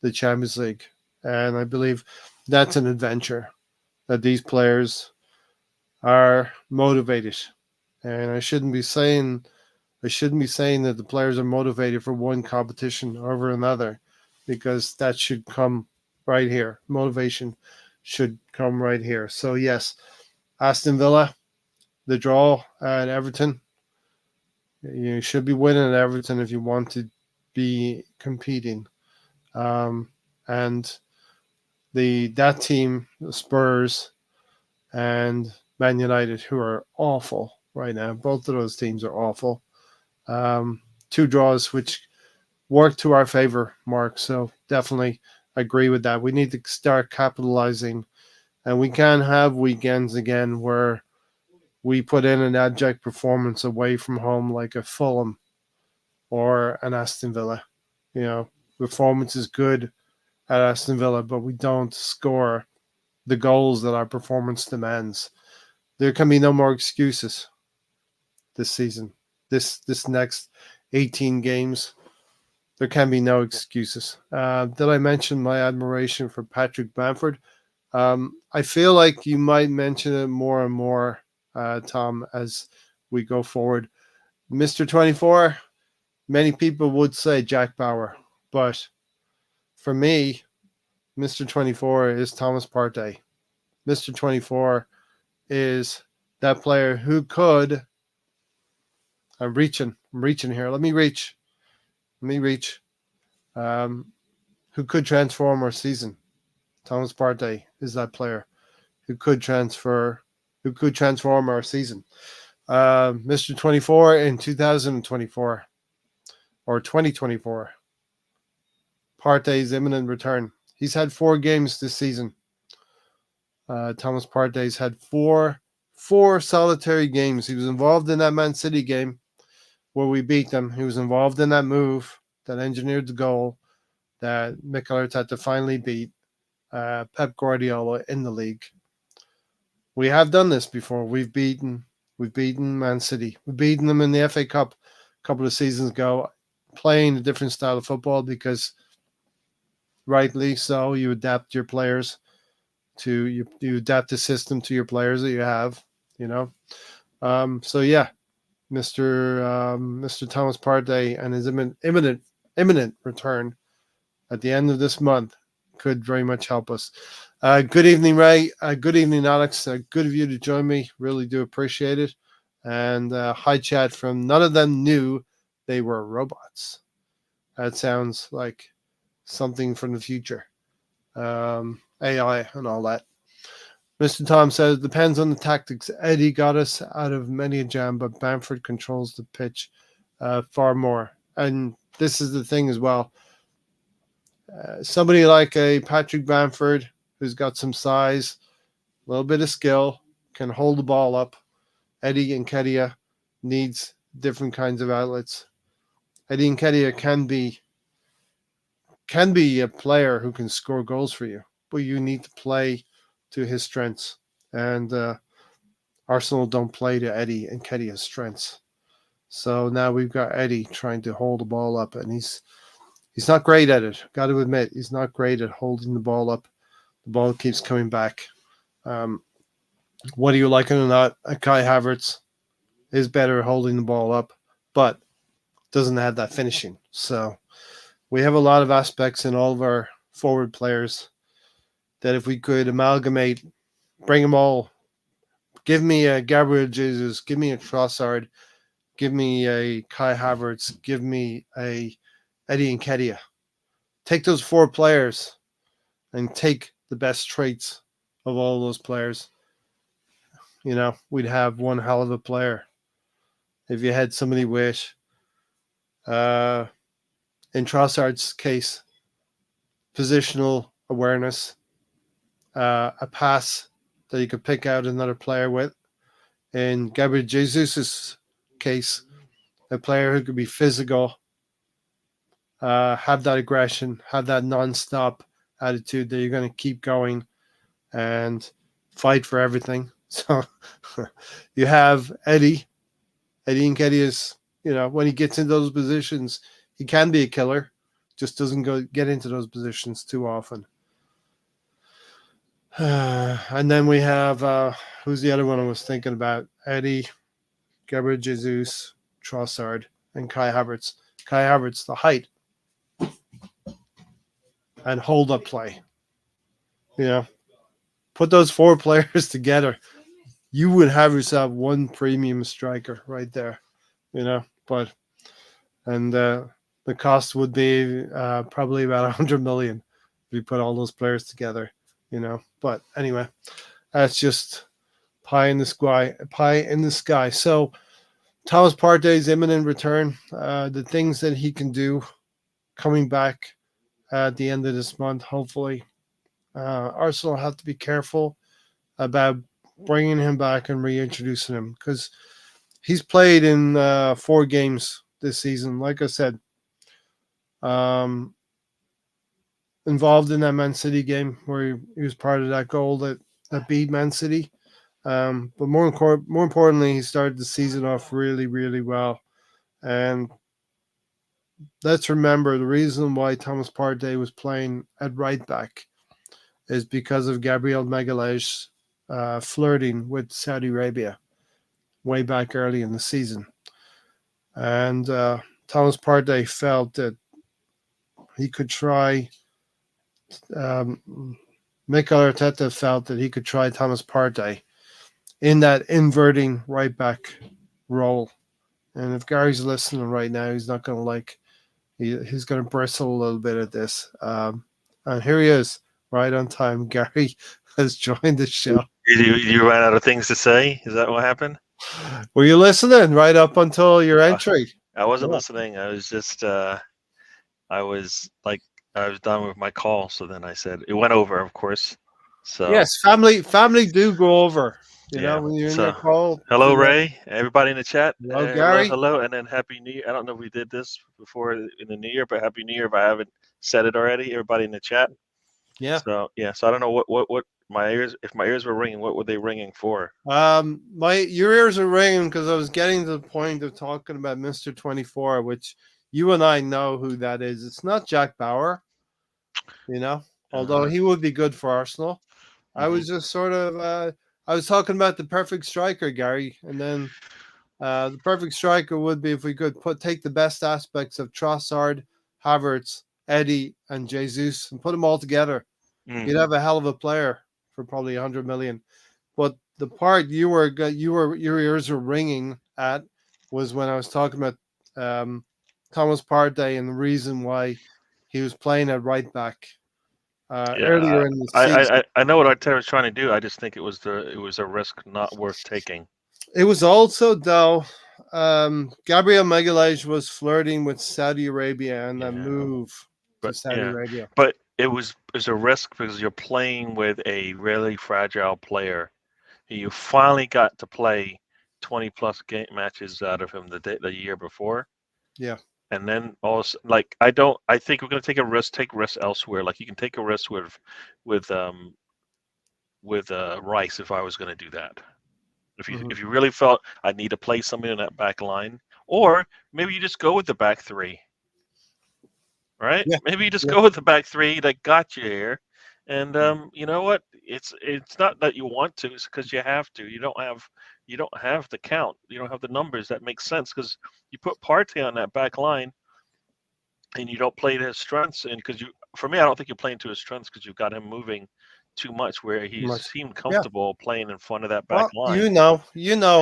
the Champions League. And I believe that's an adventure that these players are motivated. And I shouldn't be saying that the players are motivated for one competition over another, because that should come right here. Motivation should come right here. So yes, Aston Villa, the draw at Everton. You should be winning at Everton if you want to be competing. And that team, the Spurs and Man United, who are awful right now. Both of those teams are awful. Two draws which work to our favor, Mark. So definitely agree with that. We need to start capitalizing, and we can have weekends again where we put in an abject performance away from home, like a Fulham or an Aston Villa. You know, performance is good at Aston Villa, but we don't score the goals that our performance demands. There can be no more excuses this season. This next 18 games, there can be no excuses. Did I mention my admiration for Patrick Bamford? I feel like you might mention it more and more, Tom, as we go forward. Mr. 24, many people would say Jack Bauer, but for me, Mr. 24 is Thomas Partey. Mr. 24 is that player who could. I'm reaching here. Let me reach. Um, who could transform our season? Thomas Partey is that player who could transform our season. Mr. 24 in 2024 or 2024. Partey's imminent return. He's had 4 games this season. Thomas Partey's had four solitary games. He was involved in that Man City game where we beat them. He was involved in that move that engineered the goal that Mikel Arteta finally beat Pep Guardiola in the league. We have done this before. We've beaten Man City. We've beaten them in the FA Cup a couple of seasons ago, playing a different style of football because, rightly so, you adapt your players to you adapt the system to your players that you have. You know, so yeah, Mr. Thomas Partey and his imminent return at the end of this month could very much help us. Good evening, Ray. Good evening, Alex. Good of you to join me. Really do appreciate it. And hi, chat from none of them knew they were robots. That sounds like something from the future. AI and all that. Mr. Tom says, depends on the tactics. Eddie got us out of many a jam, but Bamford controls the pitch far more. And this is the thing as well. Somebody like a Patrick Bamford, who's got some size, a little bit of skill, can hold the ball up. Eddie Nketiah needs different kinds of outlets. Eddie Nketiah can be a player who can score goals for you, but you need to play to his strengths. And Arsenal don't play to Eddie Nketiah's strengths. So now we've got Eddie trying to hold the ball up, and he's not great at it. Got to admit, he's not great at holding the ball up. The ball keeps coming back. Whether you like it or not, Kai Havertz is better at holding the ball up, but doesn't have that finishing. So we have a lot of aspects in all of our forward players that if we could amalgamate, bring them all, give me a Gabriel Jesus, give me a Trossard, give me a Kai Havertz, give me a Eddie Nketiah. Take those 4 players and take the best traits of all those players. We'd have one hell of a player. If you had somebody with, in Trossard's case, positional awareness, a pass that you could pick out another player with. In Gabriel Jesus's case, a player who could be physical, have that aggression, have that non-stop attitude that you're going to keep going and fight for everything. So you have Eddie Nketiah is, when he gets into those positions, he can be a killer, just doesn't get into those positions too often. And then we have, who's the other one I was thinking about? Eddie, Gabriel Jesus, Trossard, and Kai Havertz. Kai Havertz, the height and hold up play. Put those 4 players together, you would have yourself one premium striker right there. But the cost would be probably about 100 million if you put all those players together. But anyway, that's just pie in the sky. Pie in the sky. So Thomas Partey's imminent return, the things that he can do coming back at the end of this month, hopefully. Arsenal have to be careful about bringing him back and reintroducing him because he's played in 4 games this season. Like I said, involved in that Man City game where he was part of that goal that beat Man City. But more importantly, he started the season off really, really well. And let's remember the reason why Thomas Partey was playing at right back is because of Gabriel Magalhaes flirting with Saudi Arabia way back early in the season. And Thomas Partey felt that he could try, Mikel Arteta felt that he could try Thomas Partey in that inverting right back role. And if Gary's listening right now, he's not going to he's going to bristle a little bit at this. And here he is, right on time. Gary has joined the show. You ran out of things to say? Is that what happened? Were you listening right up until your entry? I wasn't listening. I was just, I was done with my call. So then I said, it went over, of course. So yes, family do go over. When you're in your call. Hello, Ray. Everybody in the chat. Hello, Gary. Hello, and then Happy New Year. I don't know if we did this before in the New Year, but Happy New Year if I haven't said it already. Everybody in the chat. Yeah. So So I don't know what my ears. If my ears were ringing, what were they ringing for? Your ears are ringing because I was getting to the point of talking about Mr. 24, which you and I know who that is. It's not Jack Bauer. Although he would be good for Arsenal. I was just sort of I was talking about the perfect striker, Gary, and then the perfect striker would be if we could take the best aspects of Trossard, Havertz, Eddie, and Jesus and put them all together. You'd have a hell of a player for probably 100 million. But the part your ears were ringing at was when I was talking about Thomas Partey and the reason why he was playing at right back. Earlier in the season. I know what Arteta was trying to do. I just think it was a risk not worth taking. It was also though Gabriel Magalhaes was flirting with Saudi Arabia and that move to Saudi Arabia. But it was a risk because you're playing with a really fragile player. You finally got to play 20 plus game matches out of him the year before. Yeah. And then also, I think we're going to take risks elsewhere. Like you can take a risk with Rice if I was going to do that. If you really felt I need to play somebody in that back line, or maybe you just go with the back 3, right? Yeah. Maybe you just go with the back 3 that got you here, and you know what? It's not that you want to; it's because you have to. You don't have the count. You don't have the numbers. That makes sense because you put Partey on that back line, and you don't play to his strengths. And for me, I don't think you're playing to his strengths because you've got him moving too much where he much. seemed Yeah. comfortable playing in front of that back Well, line. Yeah,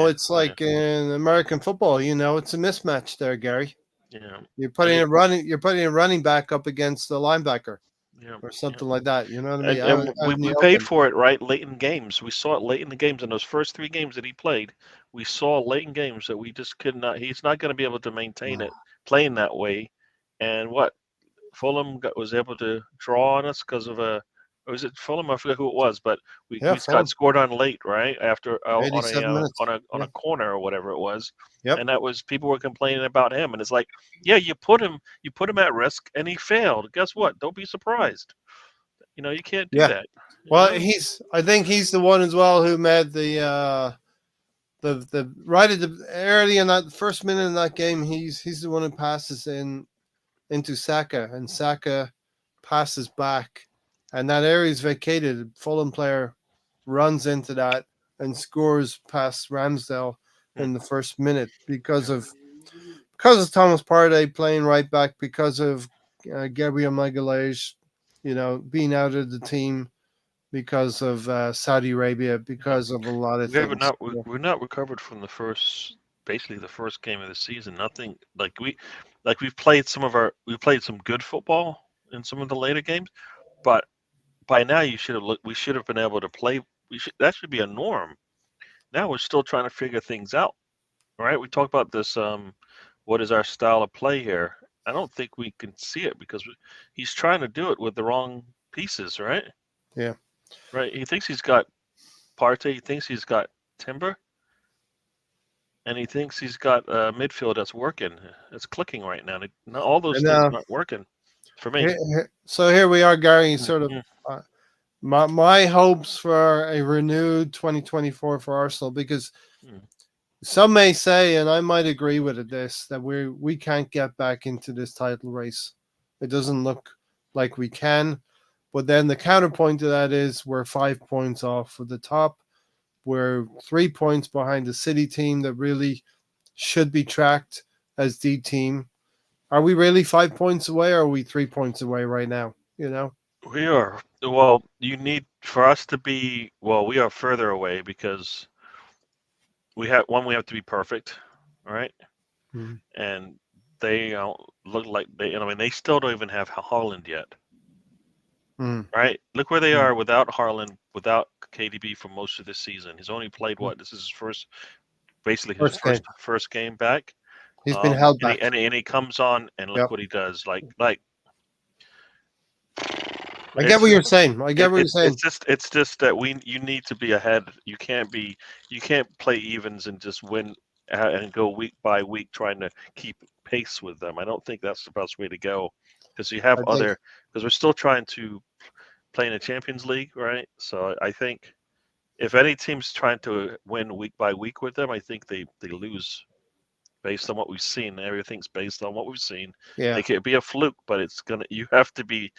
it's yeah, like in American football. It's a mismatch there, Gary. yeah. You're And putting it, a running back up against the linebacker yeah, or yeah. something like that. You know what I mean? And Out we in the paid open. for it right late in games. We saw it late in the games in those first 3 games that he played. We saw late in games that we just could not. He's not going to be able to maintain it playing that way. And what Fulham was able to draw on us because of a. Or was it Fulham? I forget who it was, but Yeah, we got Fulham. scored on late, right after on 87 a minutes. on Yeah. a corner or whatever it was, Yep. and that was people were complaining about him, and it's like, yeah, you put him at risk, and he failed. Guess what? Don't be surprised. You can't do Yeah. that. You Well, know? I think he's the one as well who made the right at the early in that first minute in that game. He's the one who passes into Saka, and Saka passes back, and that area is vacated. Fulham player runs into that and scores past Ramsdale Mm, in the first minute because of Thomas Partey playing right back, because of Gabriel Magalhaes, being out of the team because of Saudi Arabia, yeah. because of a lot of We haven't things. not we're not recovered from basically the first game of the season. Nothing like we played some good football in some of the later games, but by now we should have been able to play. That should be a norm. Now we're still trying to figure things out. Right? We talk about this. What is our style of play here? I don't think we can see it because he's trying to do it with the wrong pieces. Right? Yeah. Right. He thinks he's got Partey. He thinks he's got Timber, and he thinks he's got a midfield that's working. It's clicking right now. All those And things are not working for me. so here we are, Gary. Sort of Mhm. uh, my hopes for a renewed 2024 for Arsenal, because Mm. some may say, and I might agree with it, that we can't get back into this title race. It doesn't look like we can. But then the counterpoint to that is we're 5 points off of the top. We're 3 points behind the City team that really should be tracked as the team. Are we really 5 points away, or are we 3 points away right now? We are. Well, you need for us to be. Well, we are further away because we have to be perfect, right? Mhm. And they look like they. I mean, they still don't even have Haaland yet, Mhm. right? Look where they Mhm. are without Haaland, without KDB for most of the season. He's only played what? This is his first, basically his First game. first game back. He's been held And he back. and he comes on and look Yep. what he does. I get it's what you're saying. I get what you're saying. it's just that we you need to be ahead. You can't play evens and just win and go week by week trying to keep pace with them. I don't think that's the best way to go because you have I think, because we're still trying to play in the Champions League, right? So I think if any team's trying to win week by week with them, I think they lose based on what we've seen. Everything's based on what we've seen. yeah, It could be a fluke, but you have to be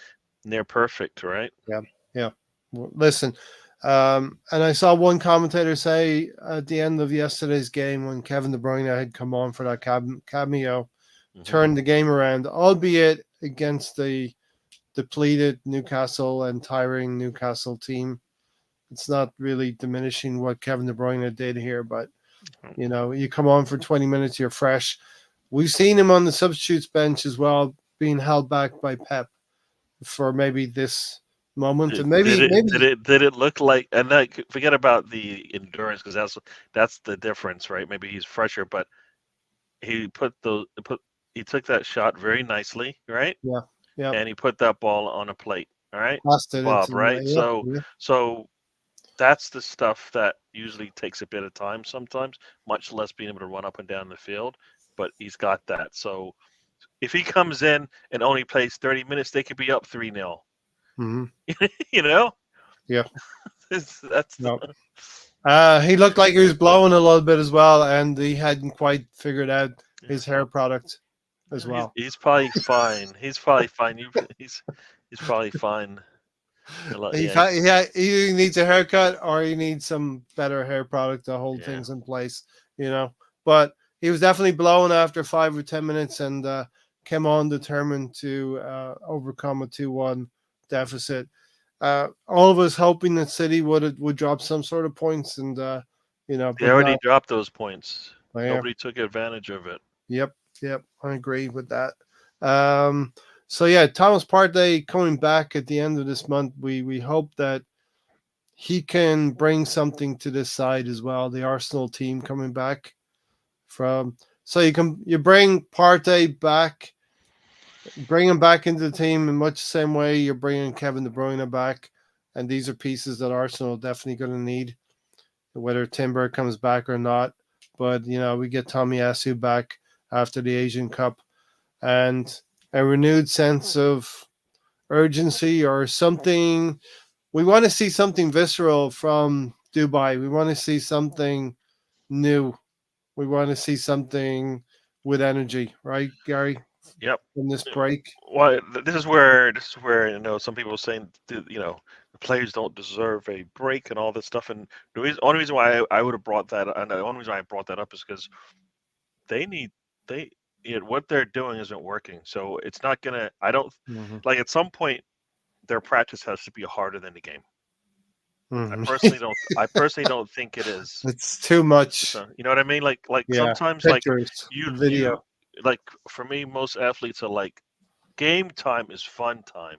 near perfect, right? yeah, yeah. Listen, and I saw one commentator say at the end of yesterday's game when Kevin De Bruyne had come on for that cameo, Hmm. turned the game around, albeit against the depleted Newcastle and tiring Newcastle team. It's not really diminishing what Kevin De Bruyne did here, but you come on for 20 minutes, you're fresh. We've seen him on the substitutes bench as well, being held back by Pep for maybe this moment, and maybe Did it look like? And forget about the endurance because that's the difference, right? Maybe he's fresher, but he he took that shot very nicely, right? yeah, yeah, And he put that ball on a plate, all right, passed to it into Bob, the right? yeah, yeah. So that's the stuff that usually takes a bit of time sometimes, much less being able to run up and down the field. But he's got that. So if he comes in and only plays 30 minutes, they could be up 3-0. Mm-hmm. You know, Yeah. that's the, No. He looked like he was blowing a little bit as well, and he hadn't quite figured out yeah. his hair product as well. He's probably fine. He's probably fine. He's probably fine. Yeah, He either needs a haircut or he needs some better hair product to hold yeah. things in place, But he was definitely blowing after 5 or 10 minutes, and came on determined to overcome a 2-1 deficit. All of us hoping that City would drop some sort of points, and They but already no. dropped those points. Yeah, Nobody took advantage of it. yep, yep, I agree with that. Um, so yeah, Thomas Partey coming back at the end of this month. We hope that he can bring something to this side as well. The Arsenal team coming back from, so you bring Partey back, bring him back into the team in much the same way you're bringing Kevin De Bruyne back, and these are pieces that Arsenal are definitely going to need, whether Timber comes back or not. But we get Tommy Asu back after the Asian Cup, and a renewed sense of urgency or something. We want to see something visceral from Dubai. We want to see something new. We want to see something with energy, right, Gary? Yep. From this break. Well, this is where some people are saying the players don't deserve a break and all this stuff. And only reason why I would have brought that, and the only reason I brought that up is because they need they what they're doing isn't working. So it's not gonna. I don't Mm-hmm. like at some point their practice has to be harder than the game. I Mm-hmm. personally don't. I personally don't think it is. It's too much. You know what I mean? Like Yeah, sometimes pictures, you video. like for me, most athletes are like game time is fun time.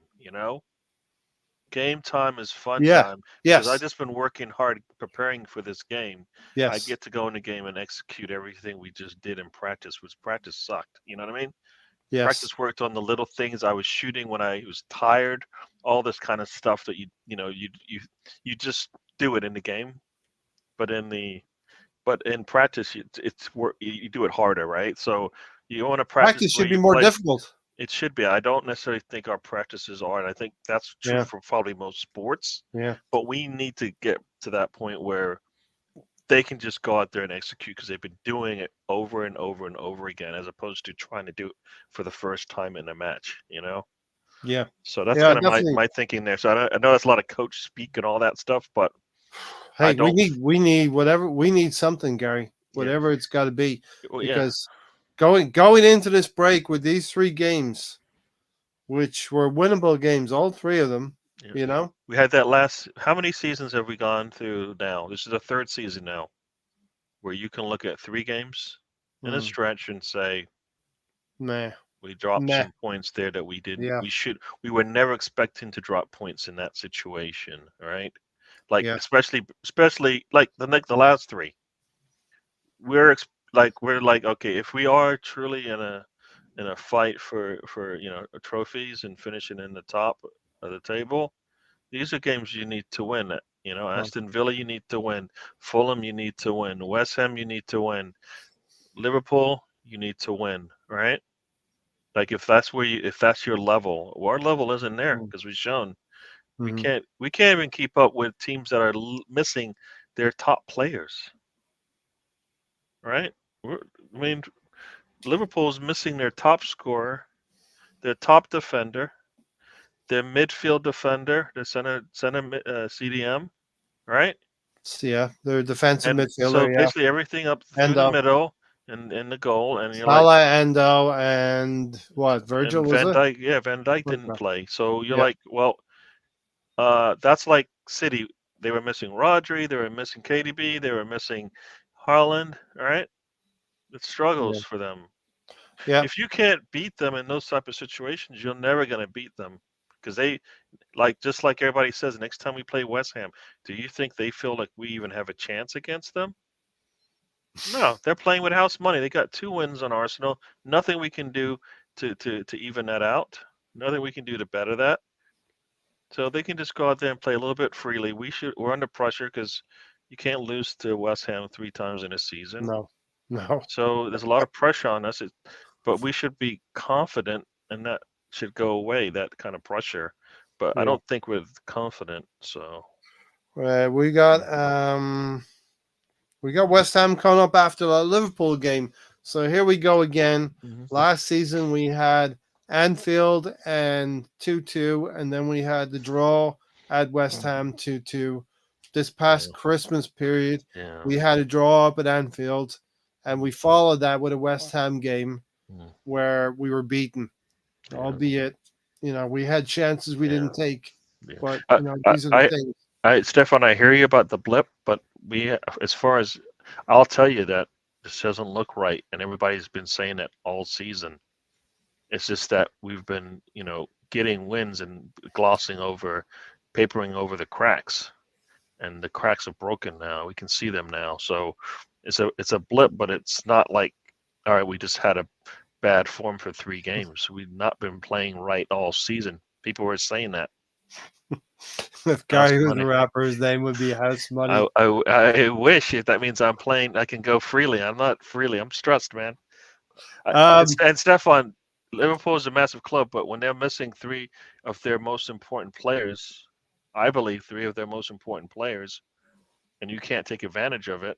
Game time is fun Yeah. time because I Yes. just been working hard preparing for this game. I Yes. get to go in the game and execute everything we just did in practice, which practice sucked. You know what I mean? Yes. Practice worked on the little things I was shooting when I was tired, all this kind of stuff that you just do it in the game, but in practice it's work you do it harder, right? So you want to practice Practice where should be you more play. difficult. It should be. I don't necessarily think our practices are, and I think that's true Yeah. for probably most sports. Yeah. But we need to get to that point where they can just go out there and execute because they've been doing it over and over and over again, as opposed to trying to do it for the first time in a match. Yeah. So that's Yeah. kind of my Definitely. my thinking there. So I know that's a lot of coach speak and all that stuff, but I Hey, we don't. need whatever we need something, Gary. Yeah, Whatever it's got to be, well, yeah, because going into this break with these three games, which were winnable games, all three of them. yeah. You know, We had that last. How many seasons have we gone through now? This is the third season now, where you can look at three games in a mm, stretch and say meh, we dropped meh. some points there that Yeah. we were never expecting to drop points in that situation, right? Like Yeah. especially like the last three. We're like okay, if we are truly in a fight for trophies and finishing in the top of the table, these are games you need to win. Oh, Aston Villa you need to win, Fulham you need to win, West Ham you need to win, Liverpool you need to win, right? Like if that's your level, well, our level isn't there mm, because we've shown we mhm. can't even keep up with teams that are missing their top players, right? I mean, Liverpool's missing their top scorer, their top defender, their midfield defender, their center CDM, right? Yeah, they're defensive And so midfielder. Yeah, basically everything up through the Endo, middle and in the goal, and you're like, Salah, Endo, and what? Virgil and was Van it? Dyke, yeah, Van Dyke didn't Okay. play, so you're Yeah. like, well, that's like City. They were missing Rodri, they were missing KDB, they were missing Haaland. All right, it struggles Yeah. for them. Yeah. If you can't beat them in those type of situations, you're never gonna beat them because they just like everybody says. Next time we play West Ham, do you think they feel like we even have a chance against them? No, they're playing with house money. They got 2 wins on Arsenal. Nothing we can do to even that out. Nothing we can do to better that. So they can just go out there and play a little bit freely. We're under pressure because you can't lose to West Ham 3 times in a season. No. No. So there's a lot of pressure on us. But we should be confident, and that should go away. That kind of pressure. But I Yeah. don't think we're confident. So We got West Ham coming up after the Liverpool game. So here we go again. hmm Last season we had Anfield and 2-2, and then we had the draw at West Ham 2-2. This yeah, past Christmas period, yeah, we had a draw up at Anfield, and we followed that with a West Ham game mm, where we were beaten, yeah, albeit we had chances we yeah. didn't take. Yeah. But I, I, these are the I, things. Stefan, I hear you about the blip, but as far as I'll tell you that this doesn't look right, and everybody's been saying it all season. It's just that we've been, getting wins and glossing over, papering over the cracks, and the cracks are broken now. We can see them now. So it's a blip, but it's not like, all right, we just had a bad form for 3 games. We've not been playing right all season. People were saying that. If House Gary was a money. rapper, his name would be House I, Money. I, I wish if that means I'm playing, I can go freely. I'm not freely. I'm stressed, man. Um, And Stefan, Liverpool is a massive club, but when they're missing 3 of their most important players, I believe 3 of their most important players, and you can't take advantage of it,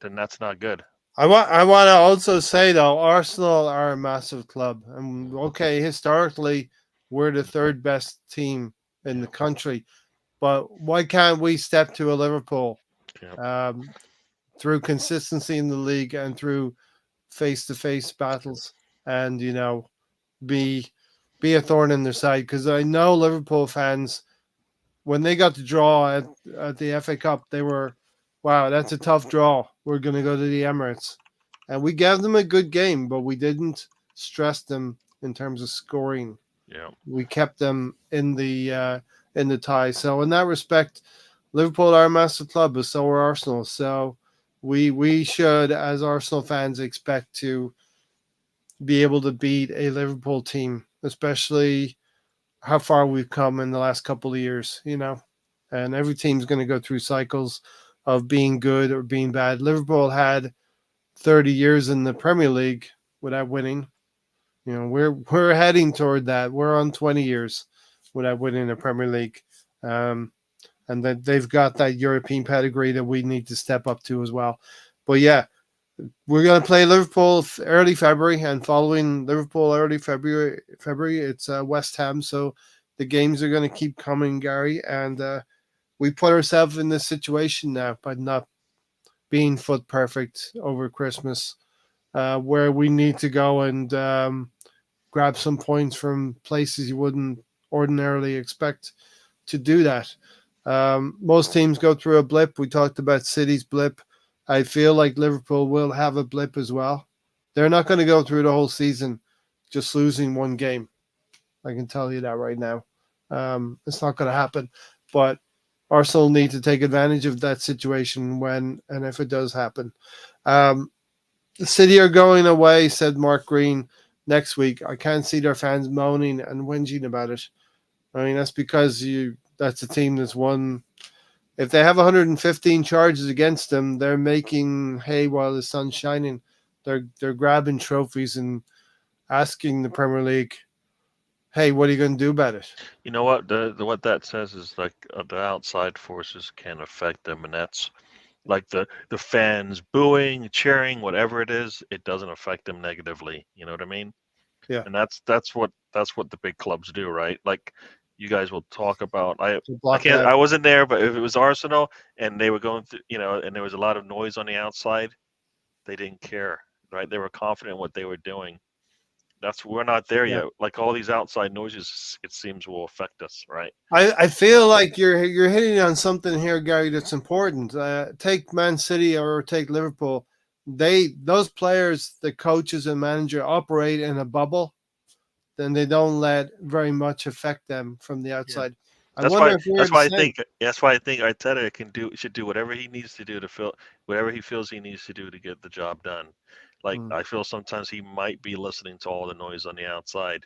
then that's not good. I want to also say though, Arsenal are a massive club, and okay, historically, we're the third best team in the Yeah, country. But why can't we step to a Liverpool yeah, um, through consistency in the league and through face-to-face battles, and be be a thorn in their side? Because I know Liverpool fans, when they got the draw at the FA Cup, they were, wow, that's a tough draw. We're going to go to the Emirates. And we gave them a good game, but we didn't stress them in terms of scoring. yeah. We kept them in the tie. So in that respect, Liverpool are a massive club, but so are Arsenal. So we should, as Arsenal fans, expect to be able to beat a Liverpool team, especially how far we've come in the last couple of years, And every team's going to go through cycles of being good or being bad. Liverpool had 30 years in the Premier League without winning. We're heading toward that. We're on 20 years without winning the Premier League. And that they've got that European pedigree that we need to step up to as well. But yeah, we're going to play Liverpool early February, and following Liverpool early February, it's West Ham. So the games are going to keep coming, Gary, and we put ourselves in this situation now by not being foot perfect over Christmas, where we need to go and grab some points from places you wouldn't ordinarily expect to do that. Most teams go through a blip. We talked about City's blip. I feel like Liverpool will have a blip as well. They're not going to go through the whole season just losing one game. I can tell you that right now. It's not going to happen. But Arsenal need to take advantage of that situation when and if it does happen. Um, the City are going away, said Mark Green, next week. I can't see their fans moaning and whinging about it. I mean, that's because that's a team that's won. If they have 115 charges against them, they're making hay while the sun's shining. They're grabbing trophies and asking the Premier League, "Hey, what are you going to do about it?" You know what? What that says is like the outside forces can affect them, and that's like the fans booing, cheering, whatever it is. It doesn't affect them negatively. You know what I mean? Yeah, And that's what the big clubs do, right? Like you guys will talk about. to I block can't. out. I wasn't there, but if it was Arsenal and they were going through, and there was a lot of noise on the outside, they didn't care, right? They were confident in what they were doing. We're not there Yeah, yet. Like all these outside noises, it seems will affect us, right? I feel So like you're hitting on something here, Gary. That's important. Take Man City or take Liverpool. Those players, the coaches and manager operate in a bubble. Then they don't let very much affect them from the yeah. outside. I That's wonder why. if we're That's the why I same. think. That's why I think Arteta should do whatever he needs to do to feel whatever he feels he needs to do to get the job done. Like Mm, I feel sometimes he might be listening to all the noise on the outside,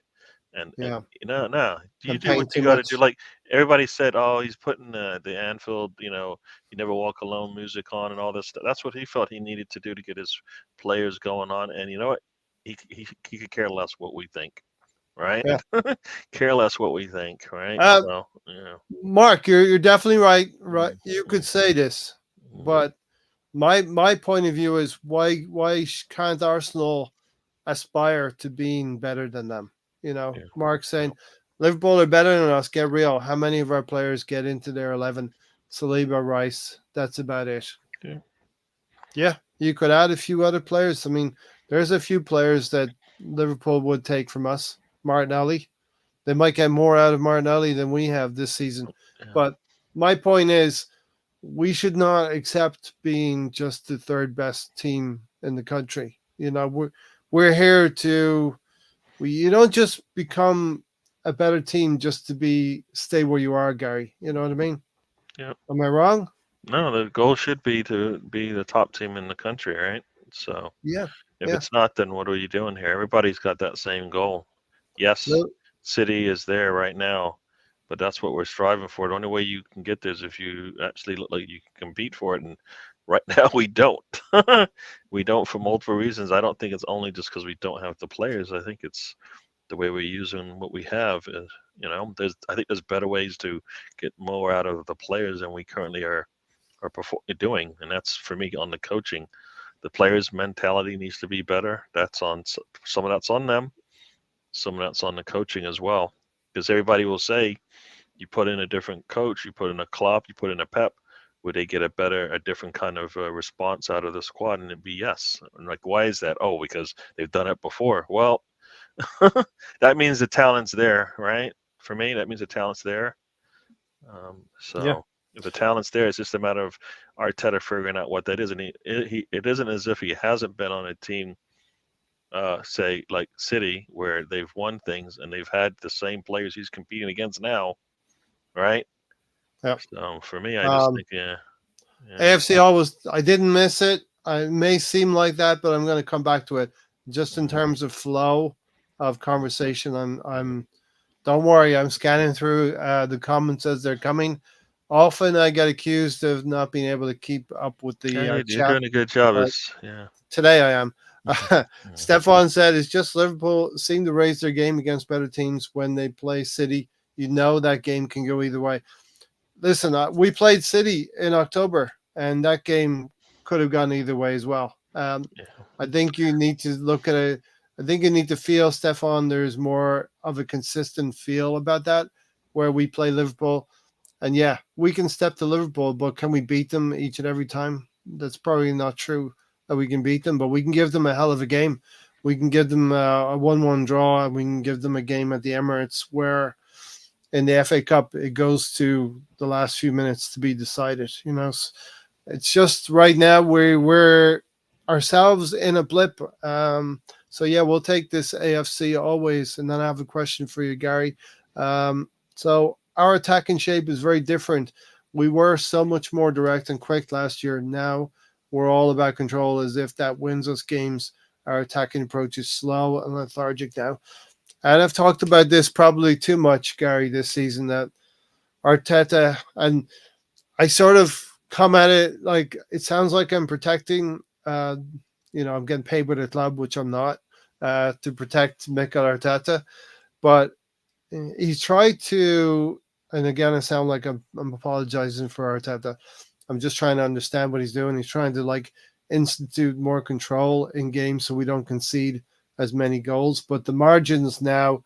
and yeah, no, you and do paying what you too got to do. much. Like everybody said, oh, he's putting the Anfield, you never walk alone music on and all this stuff. That's what he felt he needed to do to get his players going on. And you know what? He could care less what we think, right? Yeah. Care less what we think, right? Uh, So yeah. Mark, you're definitely right. Right, you could Mhm, say this, mhm, but my point of view is why can't Arsenal aspire to being better than them? yeah, Mark yeah, saying Liverpool are better than us. Get real. How many of our players get into their 11? Saliba, Rice. That's about it. yeah. Yeah, you could add a few other players. I mean, there's a few players that Liverpool would take from us. Martinelli. They might get more out of Martinelli than we have this season. Yeah. But my point is, we should not accept being just the third best team in the country. We're here to you don't just become a better team just to stay where you are, Gary. You know what I mean? Yeah. Am I wrong? No, the goal should be to be the top team in the country, right? So Yeah. if Yeah. it's not, then what are you doing here? Everybody's got that same goal. Yes, No, City is there right now, but that's what we're striving for. The only way you can get there is if you actually look like you can compete for it. And right now we don't. We don't for multiple reasons. I don't think it's only just because we don't have the players. I think it's the way we're using what we have. I think there's better ways to get more out of the players than we currently are doing, and that's for me on the coaching. The players' mentality needs to be better. That's on some of that's on them, some of that's on the coaching as well. Because everybody will say, you put in a different coach, you put in a Klopp, you put in a Pep, would they get a different kind of response out of the squad? And it'd be yes. And like, why is that? Oh, because they've done it before. Well, that means the talent's there, right? For me, that means the talent's there. yeah. So if the talent's there, it's just a matter of Arteta figuring out what that is. And it isn't as if he hasn't been on a team, say like City, where they've won things and they've had the same players he's competing against now, right? Yeah. So for me, I just Um, think, yeah, yeah, AFC always. I didn't miss it. It may seem like that, but I'm going to come back to it. Just in mhm, terms of flow of conversation, I'm. Don't worry, I'm scanning through the comments as they're coming. Often I get accused of not being able to keep up with the yeah, you're chat. doing a good job. But It's yeah, today I am. mhm, mhm. Stefan said it's just Liverpool seem to raise their game against better teams when they play City. You know that game can go either way. Listen, we played City in October, and that game could have gone either way as well. Yeah. I think you need to look at it. I think you need to feel, Stefan, there's more of a consistent feel about that where we play Liverpool. And yeah, we can step to Liverpool, but can we beat them each and every time? That's probably not true that we can beat them, but we can give them a hell of a game. We can give them a 1-1 draw, and we can give them a game at the Emirates where in the FA Cup it goes to the last few minutes to be decided. It's just right now we're ourselves in a blip. So yeah, we'll take this AFC always. And then I have a question for you, Gary. So our attacking shape is very different. We were so much more direct and quick last year. Now we're all about control, as if that wins us games. Our attacking approach is slow and lethargic now. And I've talked about this probably too much, Gary, this season, that Arteta, and I sort of come at it like it sounds like I'm protecting, I'm getting paid with a club, which I'm not, to protect Mikel Arteta. But he's tried to, and again, I sound like I'm apologizing for Arteta. I'm just trying to understand what he's doing. He's trying to institute more control in games so we don't concede as many goals. But the margins now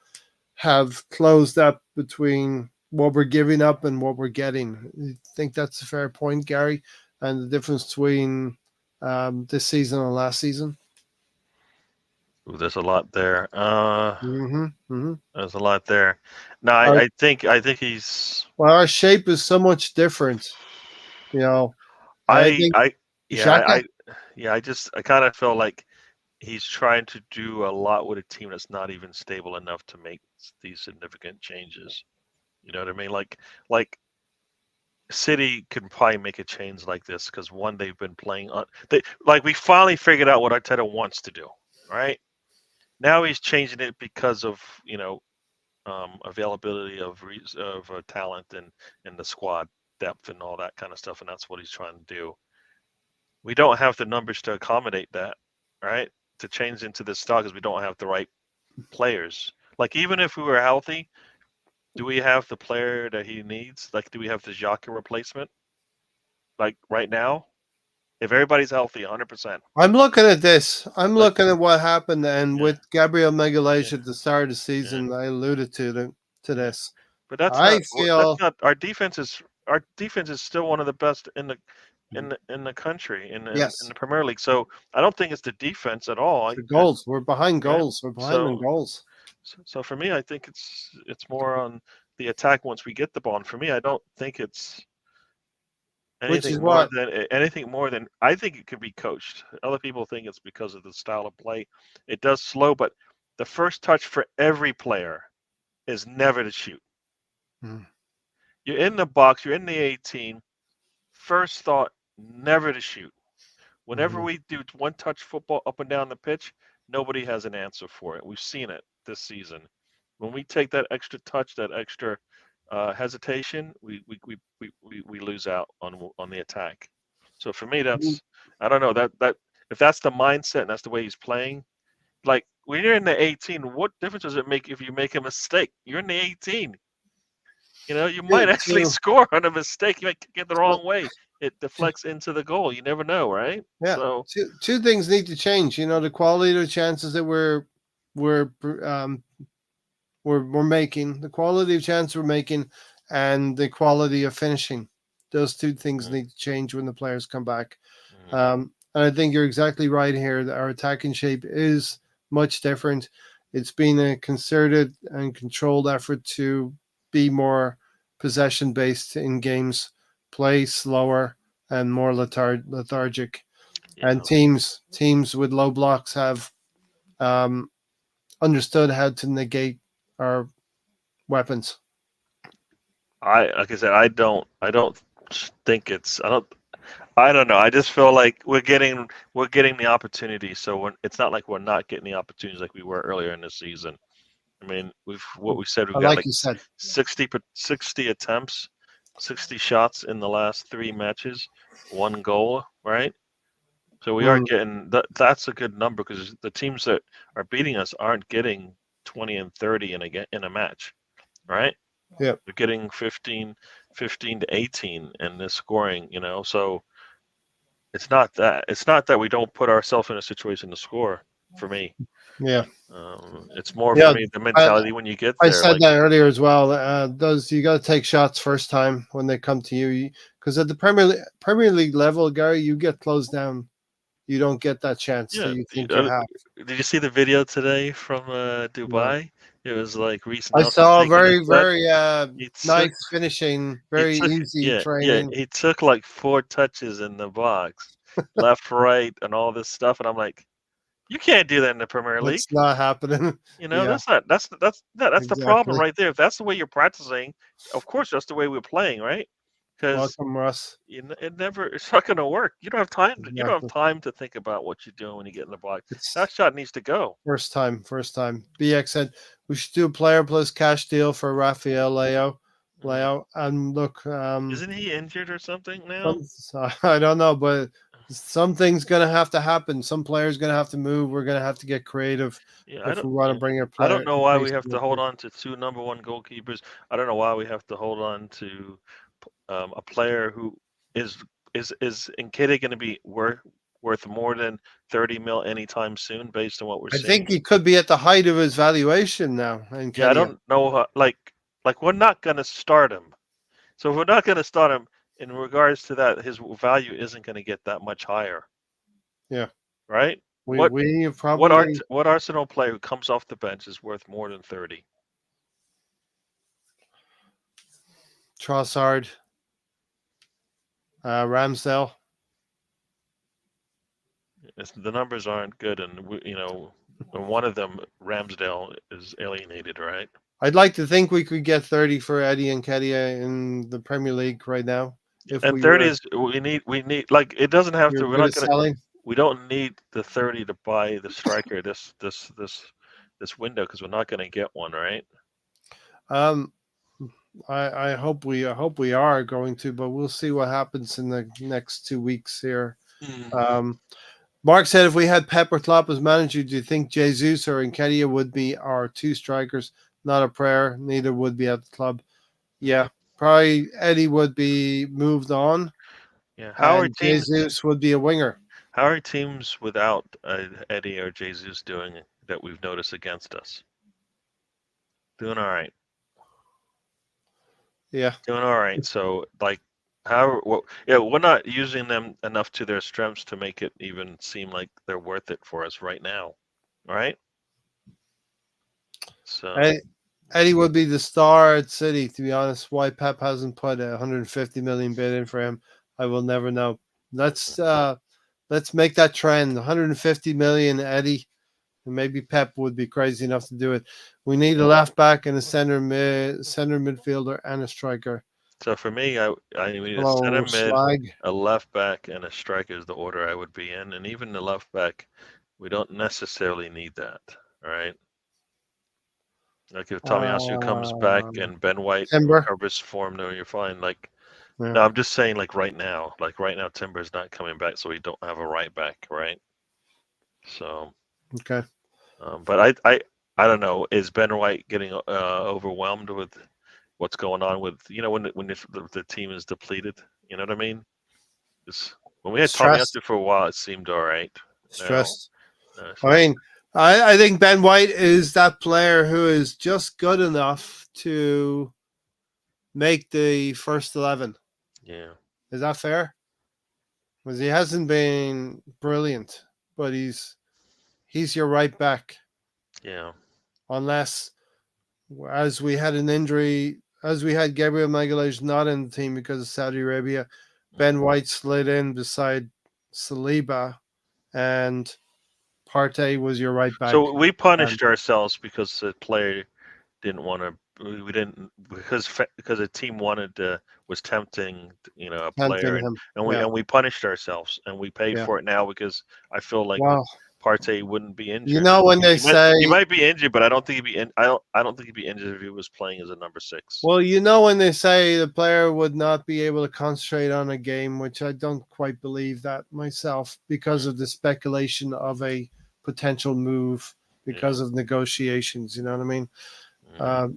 have closed up between what we're giving up and what we're getting. You think that's a fair point, Gary? And the difference between this season and last season? Ooh, there's a lot there. Mm-hmm. Mm-hmm. There's a lot there. No, Our, I think he's. well, our shape is so much different. You know, I I think I yeah Xhaka. I kind of feel like he's trying to do a lot with a team that's not even stable enough to make these significant changes. You know what I mean? Like City can probably make a change like this because one, they've been playing on. We finally figured out what Arteta wants to do. Right now, he's changing it because of availability of talent and the squad depth and all that kind of stuff, and that's what he's trying to do. We don't have the numbers to accommodate that, right? To change into this style because we don't have the right players. Like even if we were healthy, do we have the player that he needs? Like, do we have the Xhaka replacement? Like right now, if everybody's healthy, 100%. I'm looking at this. I'm Like, looking at what happened, and yeah, with Gabriel yeah, Magalhaes at the start of the yeah, season, I alluded to yeah. this. But that's I not. That's feel not. Our defense is still one of the best in the country in yes. the Premier League. So I don't think it's the defense at all. The goals. We're behind Right. goals. We're behind in So goals. So for me, I think it's more on the attack once we get the ball. And for me, I don't think it's which is what. anything more than I think it could be coached. Other people think it's because of the style of play. It does slow, but the first touch for every player is never to shoot. Mm. You're in the box, you're in the 18. First thought, never to shoot. Whenever Mm-hmm. we do one touch football up and down the pitch, nobody has an answer for it. We've seen it this season. When we take that extra touch, that extra hesitation, we lose out on the attack. So for me, that's I don't know that if that's the mindset and that's the way he's playing, like when you're in the 18, what difference does it make if you make a mistake? You're in the 18. You might actually Two, score on a mistake. You might kick it the wrong way. It deflects into the goal. You never know, right? yeah, So two things need to change. The quality of the chances that we're we're making, the quality of chance we're making, and the quality of finishing. Those two things mm, need to change when the players come back. mm, And I think you're exactly right here that our attacking shape is much different. It's been a concerted and controlled effort to be more possession based in games, play slower and more lethargic. And yeah. teams with low blocks have um, understood how to negate our weapons. Like I said, I don't think I don't know. I just feel like we're getting the opportunity. So it's not like we're not getting the opportunities like we were earlier in the season. I mean, what we said, we've got Like like you said, 60 attempts, 60 shots in the last 3 matches, 1 goal, right? So we are mm, getting that's a good number because the teams that are beating us aren't getting 20 and 30 in a match, right? yeah, They're getting 15 to 18 and they're scoring. So it's not that we don't put ourselves in a situation to score for me. yeah, It's more for yeah. me the I, mentality when you get I there. said Like, that earlier as well. Those you got to take shots first time when they come to you, because at the Premier League level, Gary, you get closed down. You don't get that chance that yeah, you think you have. did you see the video today from No. Dubai? It was like Reece I Nelson saw taking a very, touch. very He took nice finishing, He very took easy yeah, training. he took like 4 touches in the box, left, right, and all this stuff, and I'm like, you can't do that in the Premier League. It's not happening. Yeah, That's the problem exactly. right there. If that's the way you're practicing, of course that's the way we're playing, right? Because Welcome, Russ. it's not going to work. You don't have Exactly. time to think about what you're doing when you get in the box. It's That shot needs to go. first time. First time. BX said we should do a player plus cash deal for Rafael Leo. Mm. And look, Isn't he injured or something now? some, I don't know, but something's gonna have to happen. Some players gonna have to move. We're gonna have to get creative Yeah, I if don't. we want to Yeah, bring a I don't player. know why we have to hold on to two number one goalkeepers. I don't know why we have to hold on to a player who is Nketiah going to be worth more than 30 mil anytime soon, based on what we're I seeing. think he could be at the height of his valuation now in Yeah, I Kenya. don't know. Like we're not going to start him. So if we're not going to start him, in regards to that, his value isn't going to get that much higher, Yeah, right? we What we what Art probably what Arsenal player who comes off the bench is worth more than 30? Trossard, Ramsdale. The numbers aren't good, and and one of them, Ramsdale, is alienated, right? I'd like to think we could get 30 for Eddie and Kedia in the Premier League right now if And we 30 were is we need like it doesn't have to. We're good not at gonna. selling. We don't need the 30 to buy the striker this window because we're not gonna get one, right? Um, I hope we are going to, but we'll see what happens in the next 2 weeks here. Mm. Um, Mark said if we had Pep or Klopp as manager, do you think Jesus or Nketiah would be our two strikers? Not a prayer. Neither would be at the club. Yeah, Mm. probably Eddie would be moved on, Yeah. How are and teams? Jesus would be a winger. How are teams without Eddie or Jesus doing that we've noticed against us? Doing all right. Yeah, Doing all right. So like, yeah, we're not using them enough to their strengths to make it even seem like they're worth it for us right now, right? So Eddie would be the star at City. To be honest, why Pep hasn't put a 150 million bid in for him, I will never know. Let's make that trend. 150 million, Eddie. And maybe Pep would be crazy enough to do it. We need a left back and a center midfielder and a striker. so for me, I need a center Hello, mid, Slag. a left back, and a striker is the order I would be in. And even the left back, we don't necessarily need that. All right. Like if Tomiyasu comes back Uh, and Ben White Timber. recovers form, no, you're fine. Like Yeah. no, I'm just saying like right now. Like right now, Timber's not coming back, so we don't have a right back, right? So, Okay. but I don't know. Is Ben White getting overwhelmed with what's going on with when the team is depleted? You know what I mean? When we had Stressed. Tomiyasu for a while, it seemed all right. Now, Stressed. no, it's I not. mean, I think Ben White is that player who is just good enough to make the first 11. Yeah. Is that fair? Because he hasn't been brilliant, but he's your right back. Yeah. Unless, as we had an injury, as we had Gabriel Magalhaes not in the team because of Saudi Arabia, Ben White slid in beside Saliba, and Partey was your right back. So we And punished ourselves because the player didn't want to. We didn't because the team was tempting, a player, tempting and him. and we Yeah. and we punished ourselves, and we paid Yeah. for it now because I feel like Wow. Partey wouldn't be You injured. know when they He might say, he might be injured, but I don't think he'd be in. I don't think he'd be injured if he was playing as a number 6. well, you know when they say the player would not be able to concentrate on a game, which I don't quite believe that myself because of the speculation of a potential move Yeah. because of negotiations. You know what I mean? Hmm.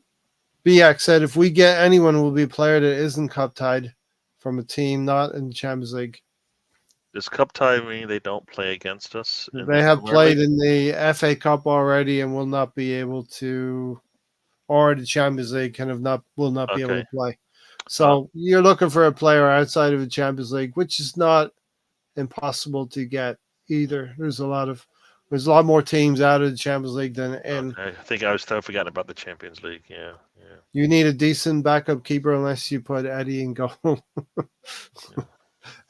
BX said if we get anyone, it will be a player that isn't cup tied from a team not in the Champions League. Does cup tie mean they don't play against us in They the have Premier played League? in the FA Cup already and will not be able to, or the Champions League kind of not will not be able Okay. to play. Uh, So you're looking for a player outside of the Champions League, which is not impossible to get either. There's a lot more teams out of the Champions League than in. okay. I think I was still forgetting about the Champions League. Yeah. Yeah. You need a decent backup keeper unless you put Eddie in goal. Yeah.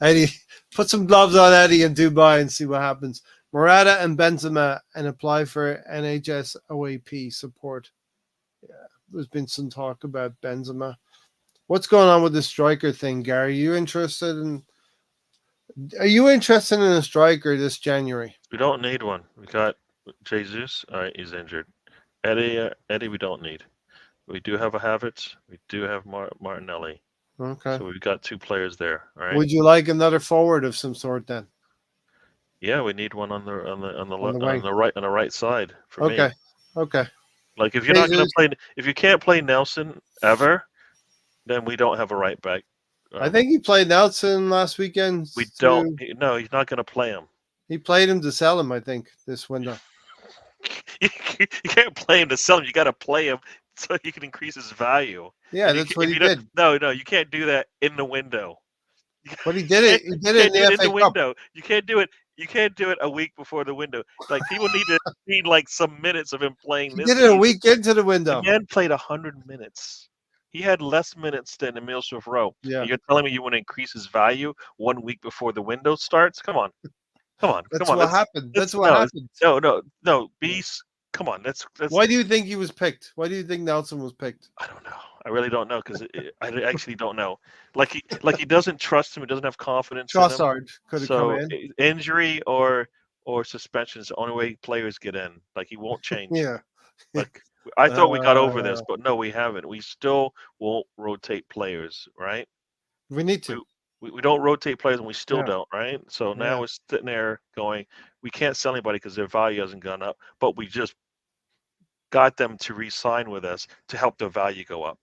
Eddie, put some gloves on Eddie in Dubai and see what happens. Morata and Benzema and apply for NHS OAP support. Yeah, there's been some talk about Benzema. What's going on with the striker thing, Gary? Are you interested in a striker this January? We don't need one. We got Jesus. All right, he's injured. Eddie, we don't need. We do have a Havertz. We do have Martinelli. Okay. So we've got 2 players there. All right. Would you like another forward of some sort then? Yeah, we need one on the On the wing. on the right side for Okay. me. Okay. Like if you're not gonna Jesus, play, if you can't play Nelson ever, then we don't have a right back. I think he played Nelson last weekend. We don't. No, he's not gonna play him. He played him to sell him, I think, this window. You can't play him to sell him. You got to play him so he can increase his value. Yeah, And that's what if he you don't, did. no, you can't do that in the window. But he did it. He You did it in can't do the it in FA the Cup. window. You can't do it. You can't do it a week before the window. Like people need like some minutes of him playing He this did it a season. week into the The window. man played 100 minutes. He had less minutes than Emil Smith Rowe. Yeah. And you're telling me you want to increase his value 1 week before the window starts? Come on. That's what happened. That's what No, happened. no. Beast. Come on. That's. Why do you think he was picked? Why do you think Nelson was picked? I don't know. I really don't know because I actually don't know. Like he doesn't trust him. He doesn't have confidence in him. Trossard could have come So in. injury or suspension is the only way players get in. Like he won't change. Yeah. Like I thought we got over this, Uh, but no, we haven't. We still won't rotate players, right? we need We to. we don't rotate players, and we still Yeah. don't, right? So now Yeah. we're sitting there going, we can't sell anybody because their value hasn't gone up, but we just got them to re-sign with us to help their value go up.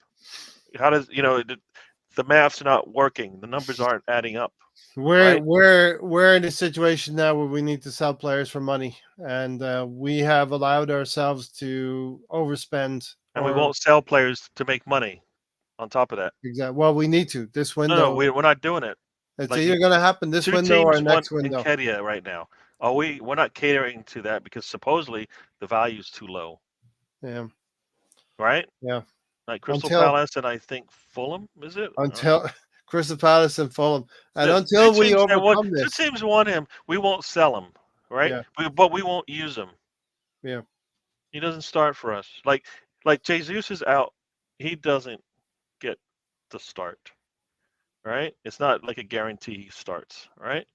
How does the math's not working? The numbers aren't adding up, right? We're in a situation now where we need to sell players for money, and we have allowed ourselves to overspend. And we Or won't sell players to make money. On top of that, well, we need to this no, window. we're not doing it. It's Like either going to happen this 2 window or teams want next window. Nketiah right now. We're not catering to that because supposedly the value is too low. Yeah. right? Yeah. Like Crystal Until Palace and I think Fulham, is it? until Crystal Palace and Fulham, and The two until we teams that want overcome two this, teams want him. We won't sell him, right? yeah, But we won't use him. yeah, He doesn't start for us. Like Jesus is out. He doesn't get the start, right? It's not like a guarantee he starts, right?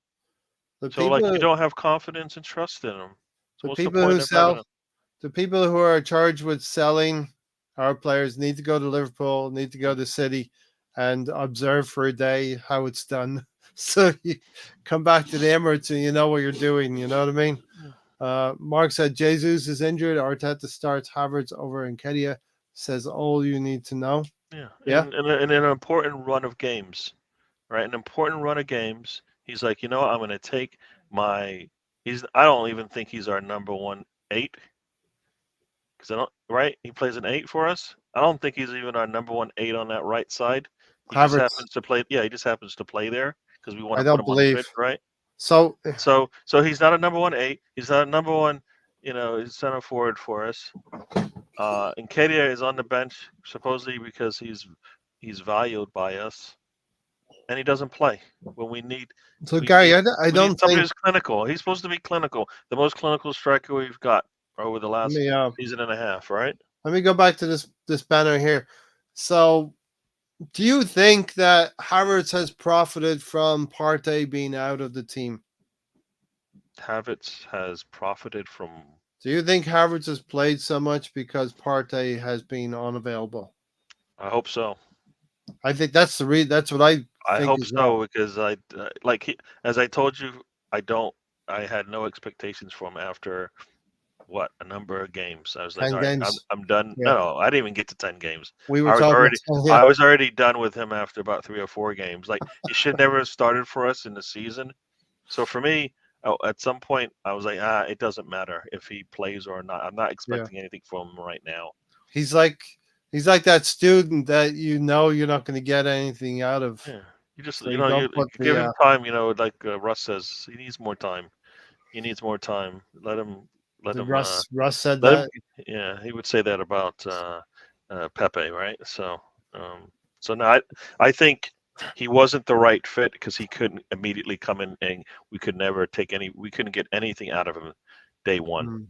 the So like you people, don't have confidence and trust in him. So the what's the people point who of having sell, him? the people who are charged with selling our players need to go to Liverpool, need to go to City, and observe for a day how it's done. So you come back to the Emirates and you know what you're doing. You know what I mean? Yeah, Mark said Jesus is injured. Arteta starts Havertz over Nketiah. Says all you need to know. yeah. Yeah, In an important run of games, right? An important run of games. He's like, you know what? I'm going to take my. He's. I don't even think he's our number 1 8 because I don't. Right? He plays an 8 for us. I don't think he's even our number 1 8 on that right side. He just Havertz. happens to play. Yeah, he just happens to play there because we want I to put don't him on the pitch, believe right? so. So he's not a number 1 8. He's not a number one. He's center forward for us. Nketiah is on the bench supposedly because he's valued by us, and he doesn't play when we need. So We need Gary, I we need don't somebody think. who's clinical. He's supposed to be clinical, the most clinical striker we've got over the Let last me season and a half, right? let me go back to this banner here. So, do you think that Havertz has profited from Partey being out of the team? Havertz has profited from. Do you think Havertz has played so much because Partey has been unavailable? I hope so. I think that's that's what I I think hope as well. so because as I told you, I don't. I had no expectations from him after what a number of games. I was like, 10 all right, I'm games. I'm done. Yeah. No, I didn't even get to 10 games. We were I was talking already about, yeah. I was already done with him after about 3 or 4 games. Like he should never have started for us in the season. So for me, at some point, I was like, it doesn't matter if he plays or not. I'm not Yeah. expecting anything from him right now. He's like he's like that student that you know you're not going to get anything out of. Yeah, you just So you you know you don't put give the him time. Like Russ says, he needs more time. He needs more time. Let the him Russ said let him. that. Yeah, he would say that about Pepe, right? Um, so now I think he wasn't the right fit because he couldn't immediately come in and we couldn't get anything out of him day one. Mm,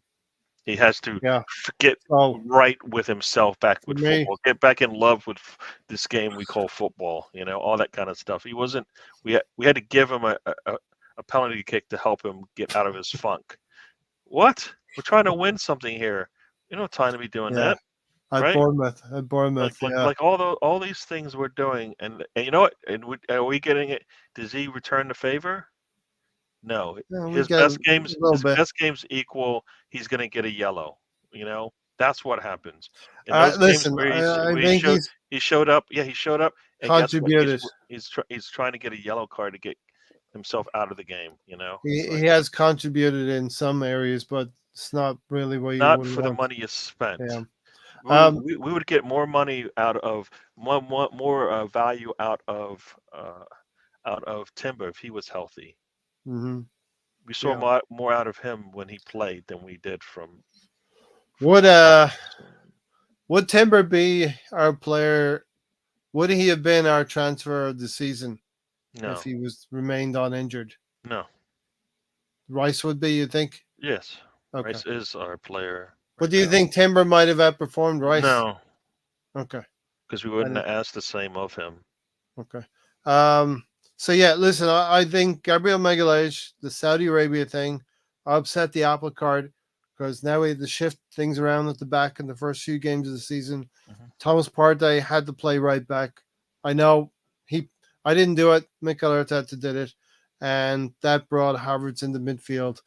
He has to yeah. get So right with himself, back for with me, football, get back in love with this game we call football. All that kind of stuff. He wasn't. We had to give him a penalty kick to help him get out of his funk. What? We're trying to win something here. You don't have time to be doing yeah. that, right? At Like Bournemouth, like yeah. like all these things we're doing, and you know what? Are we getting it? Does he return the favor? No. Yeah, we His get a best games, little his bit. best games equal. He's going to get a yellow. That's what happens in those games Listen, where I where think he's he showed up. Yeah, he showed up, and guess what? contributed. He's trying to get a yellow card to get himself out of the game. It's He like has contributed in some areas, but it's not really what you not would for the want. money you spent. Yeah. We would get more money out of more value out of Timber if he was healthy. Hmm. We saw Yeah. more out of him when he played than we did from Would Havertz. would Timber be our player? Would he have been our transfer of the season if No, he was remained uninjured? no, Rice would be, you think? yes, Okay. Rice is our player But right do you now. think Timber might have outperformed Rice? No, Okay. because we I wouldn't didn't. have asked the same of him. Okay. So yeah, listen, I think Gabriel Magalhaes, the Saudi Arabia thing, upset the apple cart because now we had to shift things around at the back in the first few games of the season. Mhm. Thomas Partey had to play right back. I know he I didn't do it. Mikel Arteta did it, and that brought Havertz into midfield.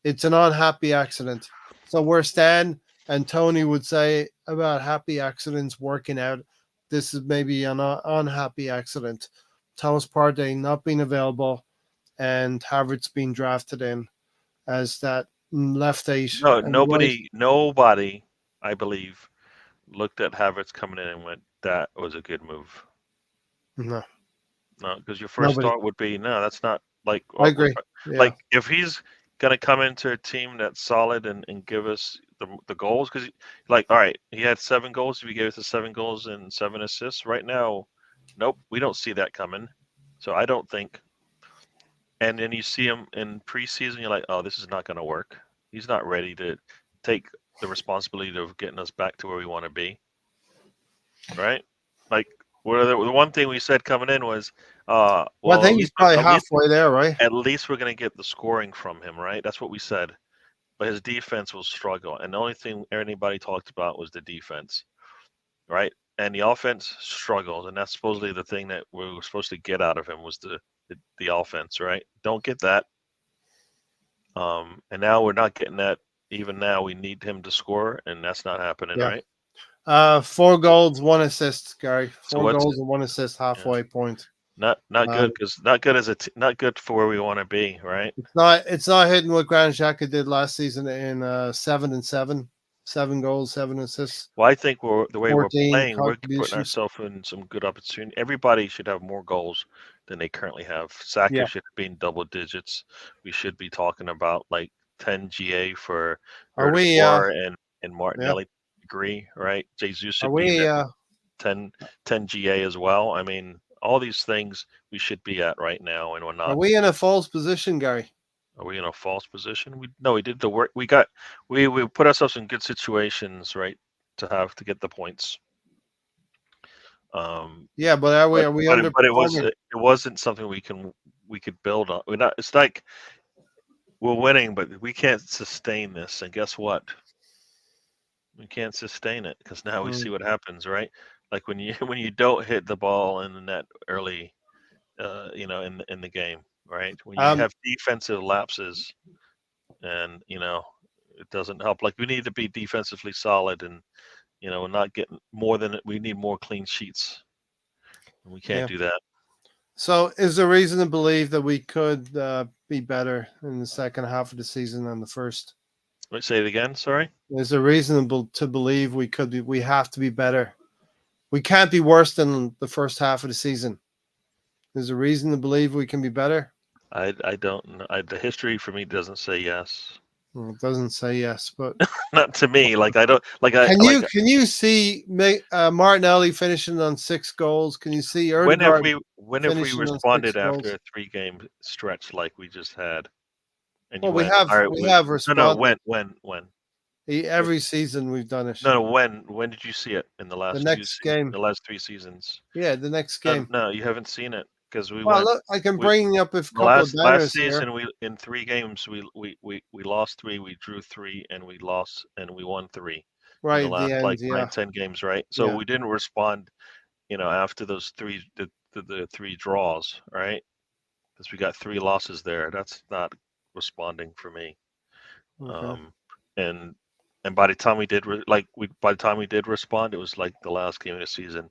It's an unhappy accident. So where Stan and Tony would say about happy accidents working out, this is maybe an unhappy accident. Thomas Partey not being available and Havertz being drafted in as that left eight No, and right. nobody, I believe, looked at Havertz coming in and went, "That was a good move." No, No, because your first nobody. thought would be, "No, that's not like I what we're agree. Yeah. like." If he's gonna come into a team that's solid and give us the goals? Because like, all right, he had 7 goals. If he gave us the 7 goals and 7 assists, right now, nope, we don't see that coming. So I don't think. And then you see him in preseason, you're like, oh, this is not gonna work. He's not ready to take the responsibility of getting us back to where we want to be, right? Like, the one thing we said coming in was, Well, I well, think he's probably at least halfway there, right? at least we're going to get the scoring from him, right? That's what we said. But his defense will struggle, and the only thing anybody talked about was the defense, right? And the offense struggled, and that's supposedly the thing that we were supposed to get out of him was the offense, right? Don't get that. And now we're not getting that. Even now, we need him to score, and that's not happening, Yeah. right? 4 goals, 1 assist, Gary. So 4 what's goals and 1 assist, yeah, halfway point. not Um, good because not good as not good for where we want to be, right? it's not hitting what Granit Xhaka did last season in 7 and 7. 7 goals, 7 assists, Well, I think the way we're 14 playing, we're putting contributions. ourselves in some good opportunity. Everybody should have more goals than they currently have. Saka Yeah. should be in double digits. We should be talking about like 10 GA for Are we and yeah. Martinelli. Agree, right? Jesus Are should be we there with 10 GA as well. I mean, all these things we should be at right now, and we're are not. we in a false position, Gary? Are we in a false position? We did the work. We put ourselves in good situations, right, to get the points. Um, Yeah, but are we but underperforming? it wasn't something we could build on. We're not. It's like we're winning, but we can't sustain this. And guess what? We can't sustain it because now we see Mm. what happens, right? Like when you when you don't hit the ball in the net early, in the game, right? When you Um have defensive lapses, and it doesn't help. Like we need to be defensively solid, and we're not getting more than we need more clean sheets, and we can't yeah. do that. So is there reason to believe that we could be better in the second half of the season than the first? Wait, say it again. Sorry. Is there reasonable to believe we have to be better? We can't be worse than the first half of the season. Is there reason to believe we can be better? I don't know. The history for me doesn't say yes. Well, it doesn't say yes, but Not to me. Like I don't can you see Martinelli finishing on 6 goals? Can you see Erdegaard when have we finishing on six responded after goals? a 3 game stretch like we just had? And you Well, we went, have all right. we have No, responded. when? Every season we've done it. No, when did you see it in the The last next game, the last 3 seasons? yeah, the next No, game. no, you haven't seen it because we Well, went. look, I can We bring up a the couple of last bangers here. season we in 3 games we lost 3, we drew 3, and we won 3 in the Right at the last end, like yeah, 9-10 games, right? So yeah. we didn't respond, after those the 3 draws, right? Because we got 3 losses there. That's not responding for me. Okay, Um, and by the time we did by the time we did respond, it was like the last game of the season,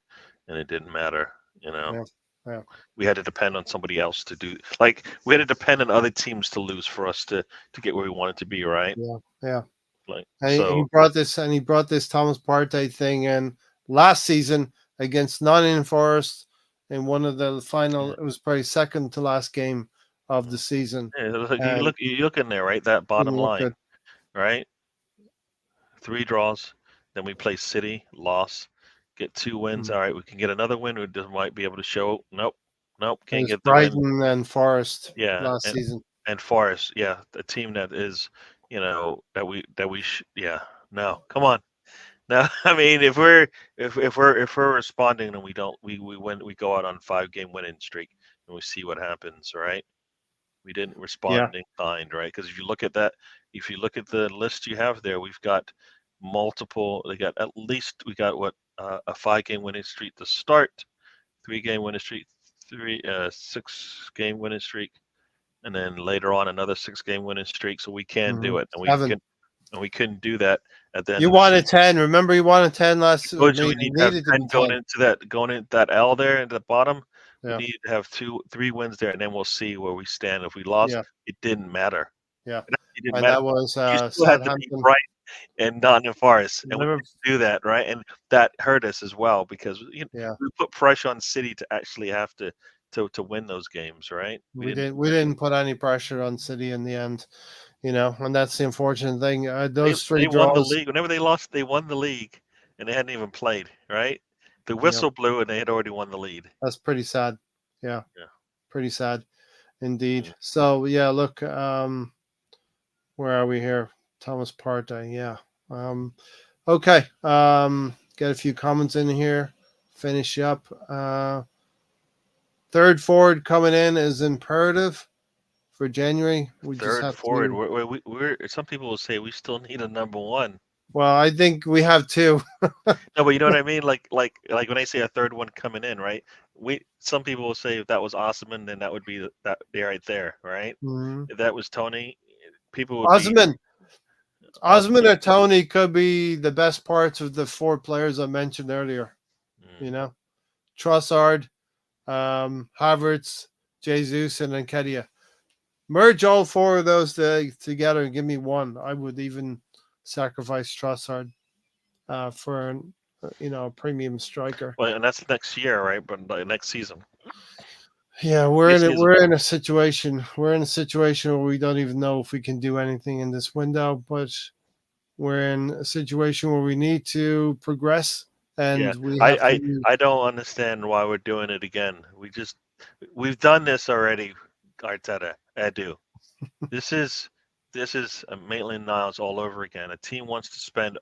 and it didn't matter. yeah, yeah, We had to depend on somebody else to do. Like we had to depend on other teams to lose for us to get where we wanted to be, right? yeah, yeah. Like And so. he brought this Thomas Partey thing in last season against Nottingham Forest in one of the final. Yeah, It was probably second to last game of the season, yeah, like, and you look in there, right? That didn't bottom look line, good. right? 3 draws, then we play City, loss, get 2 wins. Mm. All right, we can get another win. We just might be able to show. Nope, nope, It can't was get the win. Brighton and Forest Yeah, last season. and Forest, yeah, a team that is, yeah. No, come on. No, I mean if we're responding and we win, we go out on 5 game winning streak and we see what happens, right? We didn't Yeah. respond in kind, right? Because if you look at the list you have there, we've got multiple. We got what, a 5 game winning streak to start, 3 game winning streak, 6 game winning streak, and then later on another 6 game winning streak. So we can do it, and 7. we couldn't do that at the end You of the wanted season. 10. Remember, you wanted 10 last. I Told you mean, we it need to have needed to 10 be 10. going into that L there at the bottom. We Yeah, need to have 3 wins there, and then we'll see where we stand. If we lost, yeah, it didn't matter. yeah. It didn't And matter. that was You still had to beat Southampton. Brighton and Nottingham Forest, and we Liverpool. didn't do that, right? And that hurt us as well because Yeah, we put pressure on City to actually have to win those games, right? We we didn't. didn't. We didn't put any pressure on City in the end. and that's the unfortunate thing. They Those three they won the draws. league. Whenever they lost, they won the league, and they hadn't even played. Right? The Yeah, whistle blew, and they had already won the lead. that's pretty sad. Yeah, Yeah. pretty sad indeed. Mm. So yeah, look, where are we here? Thomas Partey. Yeah. Okay. Get a few comments in here. Finish up. Third forward coming in is imperative for January. We just Third have forward. to. We're some people will say we still need a number one. Well, I think we have two. No, but you know what I mean. Like when I say a third one coming in, right? Some people will say if that was Osman, then that would be that right there, right? Mhm. If that was Tony, people would be Osman, Osman Osman. or Tony could be the best parts of the four players I mentioned earlier. Mm. You know, Trossard, Havertz, Jesus, and Nketiah. Merge all four of those together and give me one. I would even sacrifice Trossard for a premium striker. Well, and that's next year, right? But like next season. Yeah, we're in it. Preseason. We're in a situation. We're in a situation where we don't even know if we can do anything in this window, but we're in a situation where we need to progress, Yeah, and we I, have to I use. I don't understand why we're doing it again. We've done this already, Arteta. I do. This is Maitland Niles all over again. A team wants to spend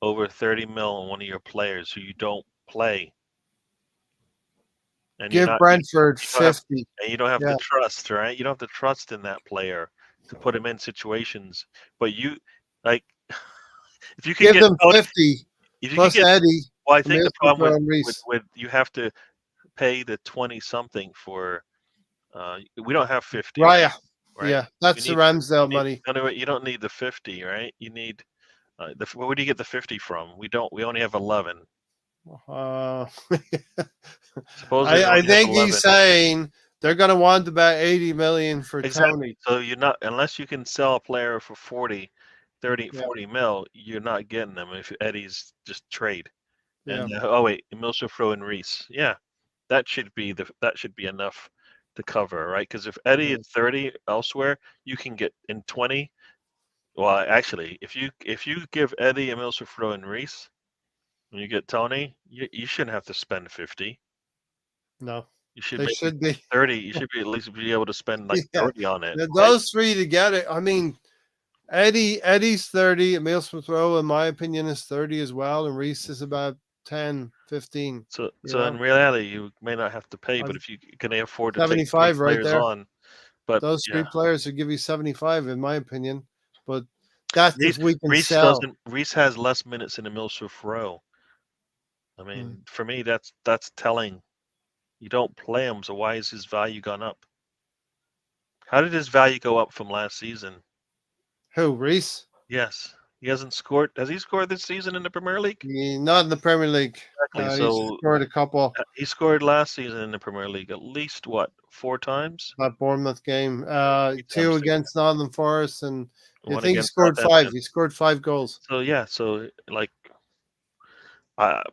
over 30 mil on one of your players who you don't play, and Give Brentford you don't have 50. and you don't have Yeah, the trust, right? You don't have the trust in that player to put him in situations. But you like if you could give get them 50 if you could plus get Eddie, well, I think Emil the problem Smith-Rowe, and Reese. with you have to pay the 20 something for we don't have 50, right? Raya. Right? Yeah, that's the Ramsdale You need money. anyway, you don't need the 50, right? You need where do you get the 50 from? We only have 11. Uh, Supposedly we I only have think 11. he's saying they're going to want about 80 million for Exactly. Tony. So you're not unless you can sell a player for 30, Yeah, 40 mil, you're not getting them if Eddie's just trade. yeah, And oh wait, Emil Smith-Rowe and Reese. Yeah, that should be enough to cover, right? Because if Eddie yeah. is 30 elsewhere, you can get in 20. Well, actually, if you give Eddie, Emil Smith-Rowe and Reese, and you get Tony, you shouldn't have to spend 50. No, You should they maybe should be. 30. You should be at least be able to spend like Yeah, 30 on it, right? those three together. I mean, Eddie's 30. Emil Smith-Rowe, in my opinion, is 30 as well, and Reese is about 10, 15. So in reality, you may not have to pay, but I've if you can afford to take three 75 right players there. on, but Those three yeah, players would give you 75, in my opinion. But that's if we can Reese sell. doesn't. Reese has less minutes in Emil Smith-Rowe. I Hmm. mean, for me, that's telling. You don't play him, so why is his value gone up? How did his value go up from last season? Who, Reese? Yes, he hasn't scored. Has he scored this season in the Premier League? Not in the Premier League. Exactly. He's So scored a couple. he scored last season in the Premier League at least what 4 times? That Bournemouth game. 2 3 times, against Nottingham Forest, and I one think he against scored 5. Southampton. He scored 5 goals. So yeah, like uh,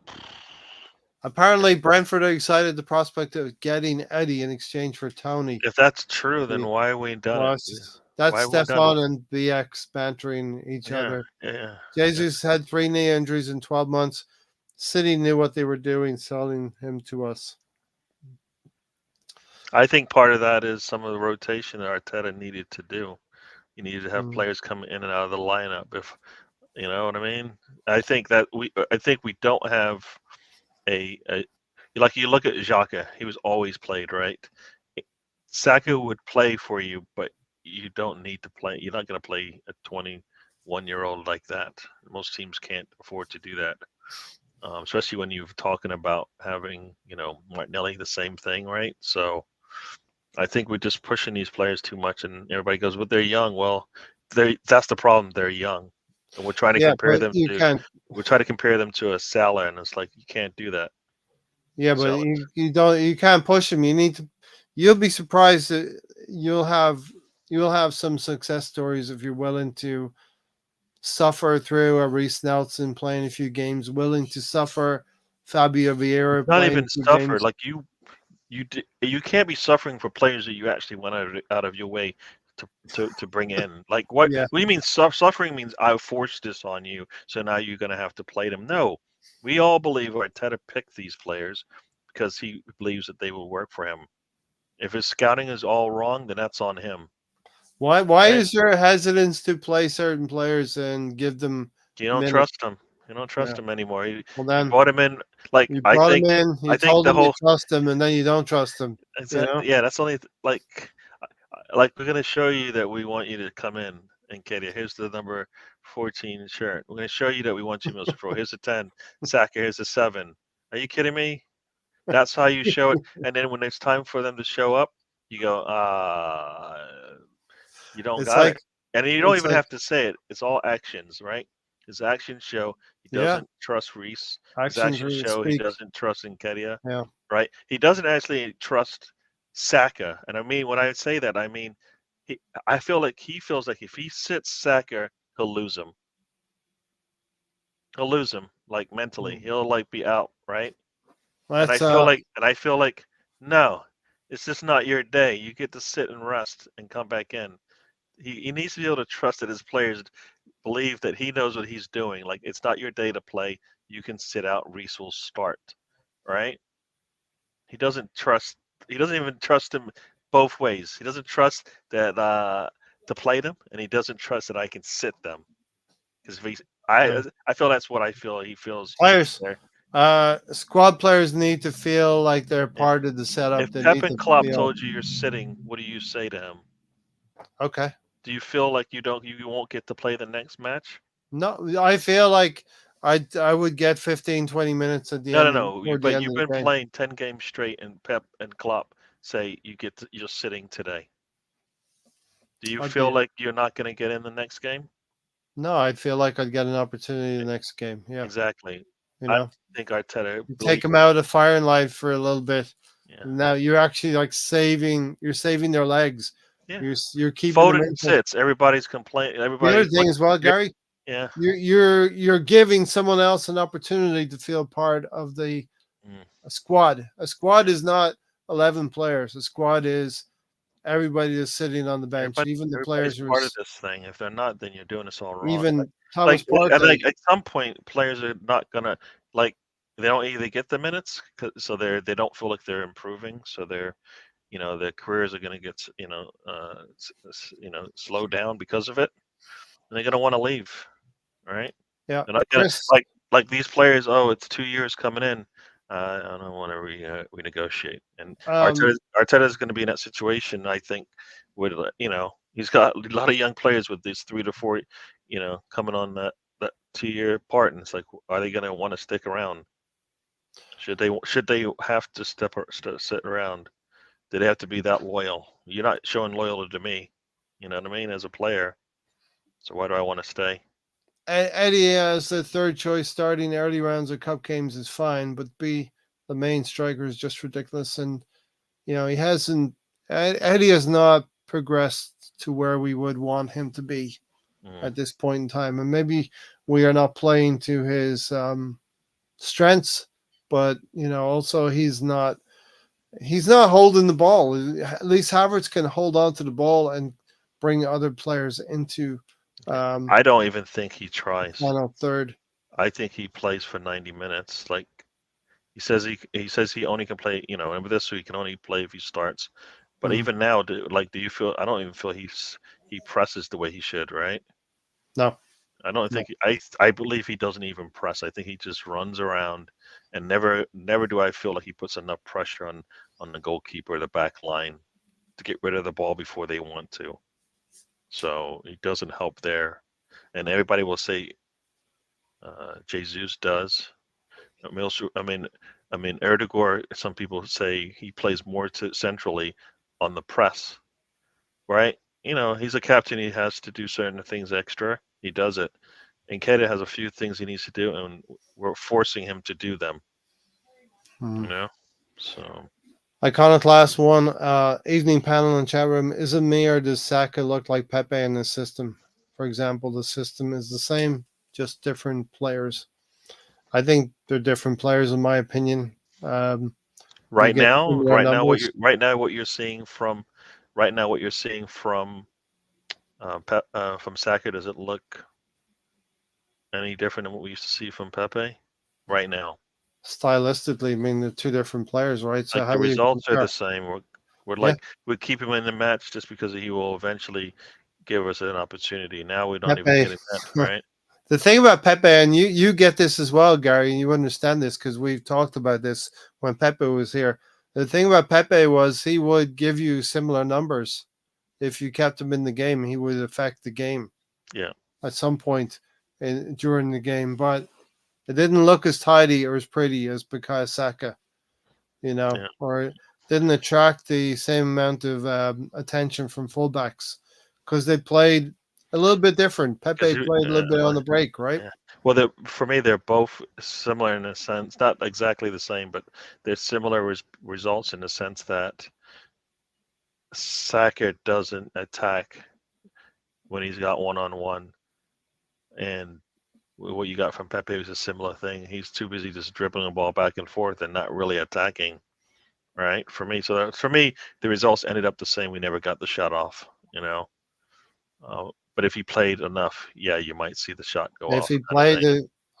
Apparently, Brentford are excited the prospect of getting Eddie in exchange for Tony. if that's true, then The- why have we done it? Well, that's Why have we done it? Stefan and BX bantering each Yeah, other. yeah. Jesus had 3 knee injuries in 12 months. City knew what they were doing, selling him to us. I think part of that is some of the rotation that Arteta needed to do. You needed to have Mm. players come in and out of the lineup. If you know what I mean. I think we don't have a like you look at Xhaka. He was always played right. Saka would play for you, but you don't need to play. You're not going to play a 21-year-old like that. Most teams can't afford to do that. Especially when you're talking about having, Martinelli, the same thing, right? So I think we're just pushing these players too much, and everybody goes, "Well, they're young." Well, that's the problem. They're young, and we're trying to Yeah, compare but them you to can't. a Salah, and it's like you can't do that. Yeah, but So you can't push him. You need to. You'll be surprised that you'll have some success stories if you're willing to suffer through a Reece Nelson playing a few games, willing to suffer Fabio Vieira not playing even a few suffer. games. Like you can't be suffering for players that you actually went out of your way to bring in. Like what? Yeah. What do you mean suffering means I forced this on you, so now you're going to have to play them? No, we all believe Arteta picked these players because he believes that they will work for him. If his scouting is all wrong, then that's on him. Why Right? is there hesitance to play certain players and give them You don't minutes? trust him. You don't Yeah. trust him anymore. Well, You then brought him in. Like you brought him in. I You think told the him you whole trust him, and then you don't trust him. You know. yeah, that's only like we're gonna show you that we want you to come in. And Katie, here's the number 14 shirt. We're gonna show you that we want you, Mr. Pro. Here's a 10. Saka, here's a 7. Are you kidding me? That's how you show it. And then when it's time for them to show up, you go, you don't It's got like it. And you don't it's even like have to say it. It's all actions, right? His actions show he yeah, doesn't trust Reese. His actions actions really show he speak. doesn't trust Nketiah, Yeah. right? He doesn't actually trust Saka. And I mean, when I say that, I mean, I feel like he feels like if he sits Saka, he'll lose him. He'll lose him, like mentally. He'll like be out, right? And Let's I feel like no, it's just not your day. You get to sit and rest and come back in. He needs to be able to trust that his players believe that he knows what he's doing. Like it's not your day to play. You can sit out. Reese will start, right? He doesn't trust. He doesn't even trust him both ways. He doesn't trust that to play them, and he doesn't trust that I can sit them. Because if he's, I feel that's what I feel. He feels players. there. Squad players need to feel like they're Yeah. part of the setup. If They Pep need and to Klopp feel told you you're sitting, what do you say to him? okay. Do you feel like you won't get to play the next match? No, I feel like I would get 15, 20 minutes at the No, no, end of, no. toward the But end you've of been the game. playing 10 games straight, and Pep and Klopp say you're sitting today. Do you I'd feel be like you're not going to get in the next game? no, I'd feel like I'd get an opportunity the next game. Yeah, Exactly. you I know, think Arteta you take believe. them out of fire and light for a little bit. Yeah, Now you're actually like you're saving their legs. yeah. You're keeping them Foden in. sits. Everybody's complaining. The other Everybody thing look. as well, you're- Gary, Yeah. you're giving someone else an opportunity to feel part of the Mm, a squad. A squad yeah. is not 11 players. A squad is everybody that's sitting on the bench, Everybody, even the everybody's players who are part of this thing. If they're not, then you're doing this all wrong. even Thomas And Partey. like at some point, players are not gonna like they don't either get the minutes, so they don't feel like they're improving. So their careers are gonna get slowed down because of it, and they're gonna want to leave. Right? Yeah, They're not gonna Chris. like these players. Oh, it's 2 years coming in. I don't want to renegotiate. And Um, Arteta is going to be in that situation. I think with he's got a lot of young players with these 3 to 4, coming on that 2 year part, and it's like, are they going to want to stick around? Should they have to sit around? Do they have to be that loyal? You're not showing loyalty to me. You know what I mean? As a player, so why do I want to stay? Eddie as the third choice starting early rounds of cup games is fine, but B, the main striker is just ridiculous. And, he hasn't, Eddie has not progressed to where we would want him to be Mm, at this point in time. And maybe we are not playing to his strengths, but, also he's not holding the ball. At least Havertz can hold on to the ball and bring other players into I don't even think he tries. final third. I think he plays for 90 minutes. Like he says he only can play, and with this he can only play if he starts. But Mhm. even now, do you feel? I don't even feel he presses the way he should, right? No, I don't no. think I believe he doesn't even press. I think he just runs around, and never do I feel like he puts enough pressure on the goalkeeper or the back line to get rid of the ball before they want to. So he doesn't help there, and everybody will say Jesus does. I mean, Erdogan. Some people say he plays more centrally on the press, right? He's a captain. He has to do certain things extra. He does it. And Keda has a few things he needs to do, and we're forcing him to do them. Hmm. You know, so Iconoclast one, evening panel and chat room. Is it me or does Saka look like Pepe in the system? For example, the system is the same, just different players. I think they're different players, in my opinion. You right get now, similar numbers. what you're seeing from From Saka, does it look any different than what we used to see from Pepe right now? Stylistically, I mean, they're two different players, right? So Like how the do you results are compare? the same. We're Yeah, like we keep him in the match just because he will eventually give us an opportunity. Now we're not even Pepe. getting that, right? The thing about Pepe, and you get this as well, Gary, and you understand this because we've talked about this when Pepe was here. The thing about Pepe was he would give you similar numbers if you kept him in the game. He would affect the game Yeah, at some point during the game, but it didn't look as tidy or as pretty as Bukayo Saka, yeah. or it didn't attract the same amount of attention from fullbacks because they played a little bit different. Because Pepe played a little bit on the break, right? yeah. Well, for me, they're both similar in a sense, not exactly the same, but they're similar results in the sense that Saka doesn't attack when he's got one-on-one, and what you got from Pepe was a similar thing. He's too busy just dribbling the ball back and forth and not really attacking, right? For me, for me, the results ended up the same. We never got the shot off, you know. But if he played enough, yeah, you might see the shot go If off, he kind of played, thing.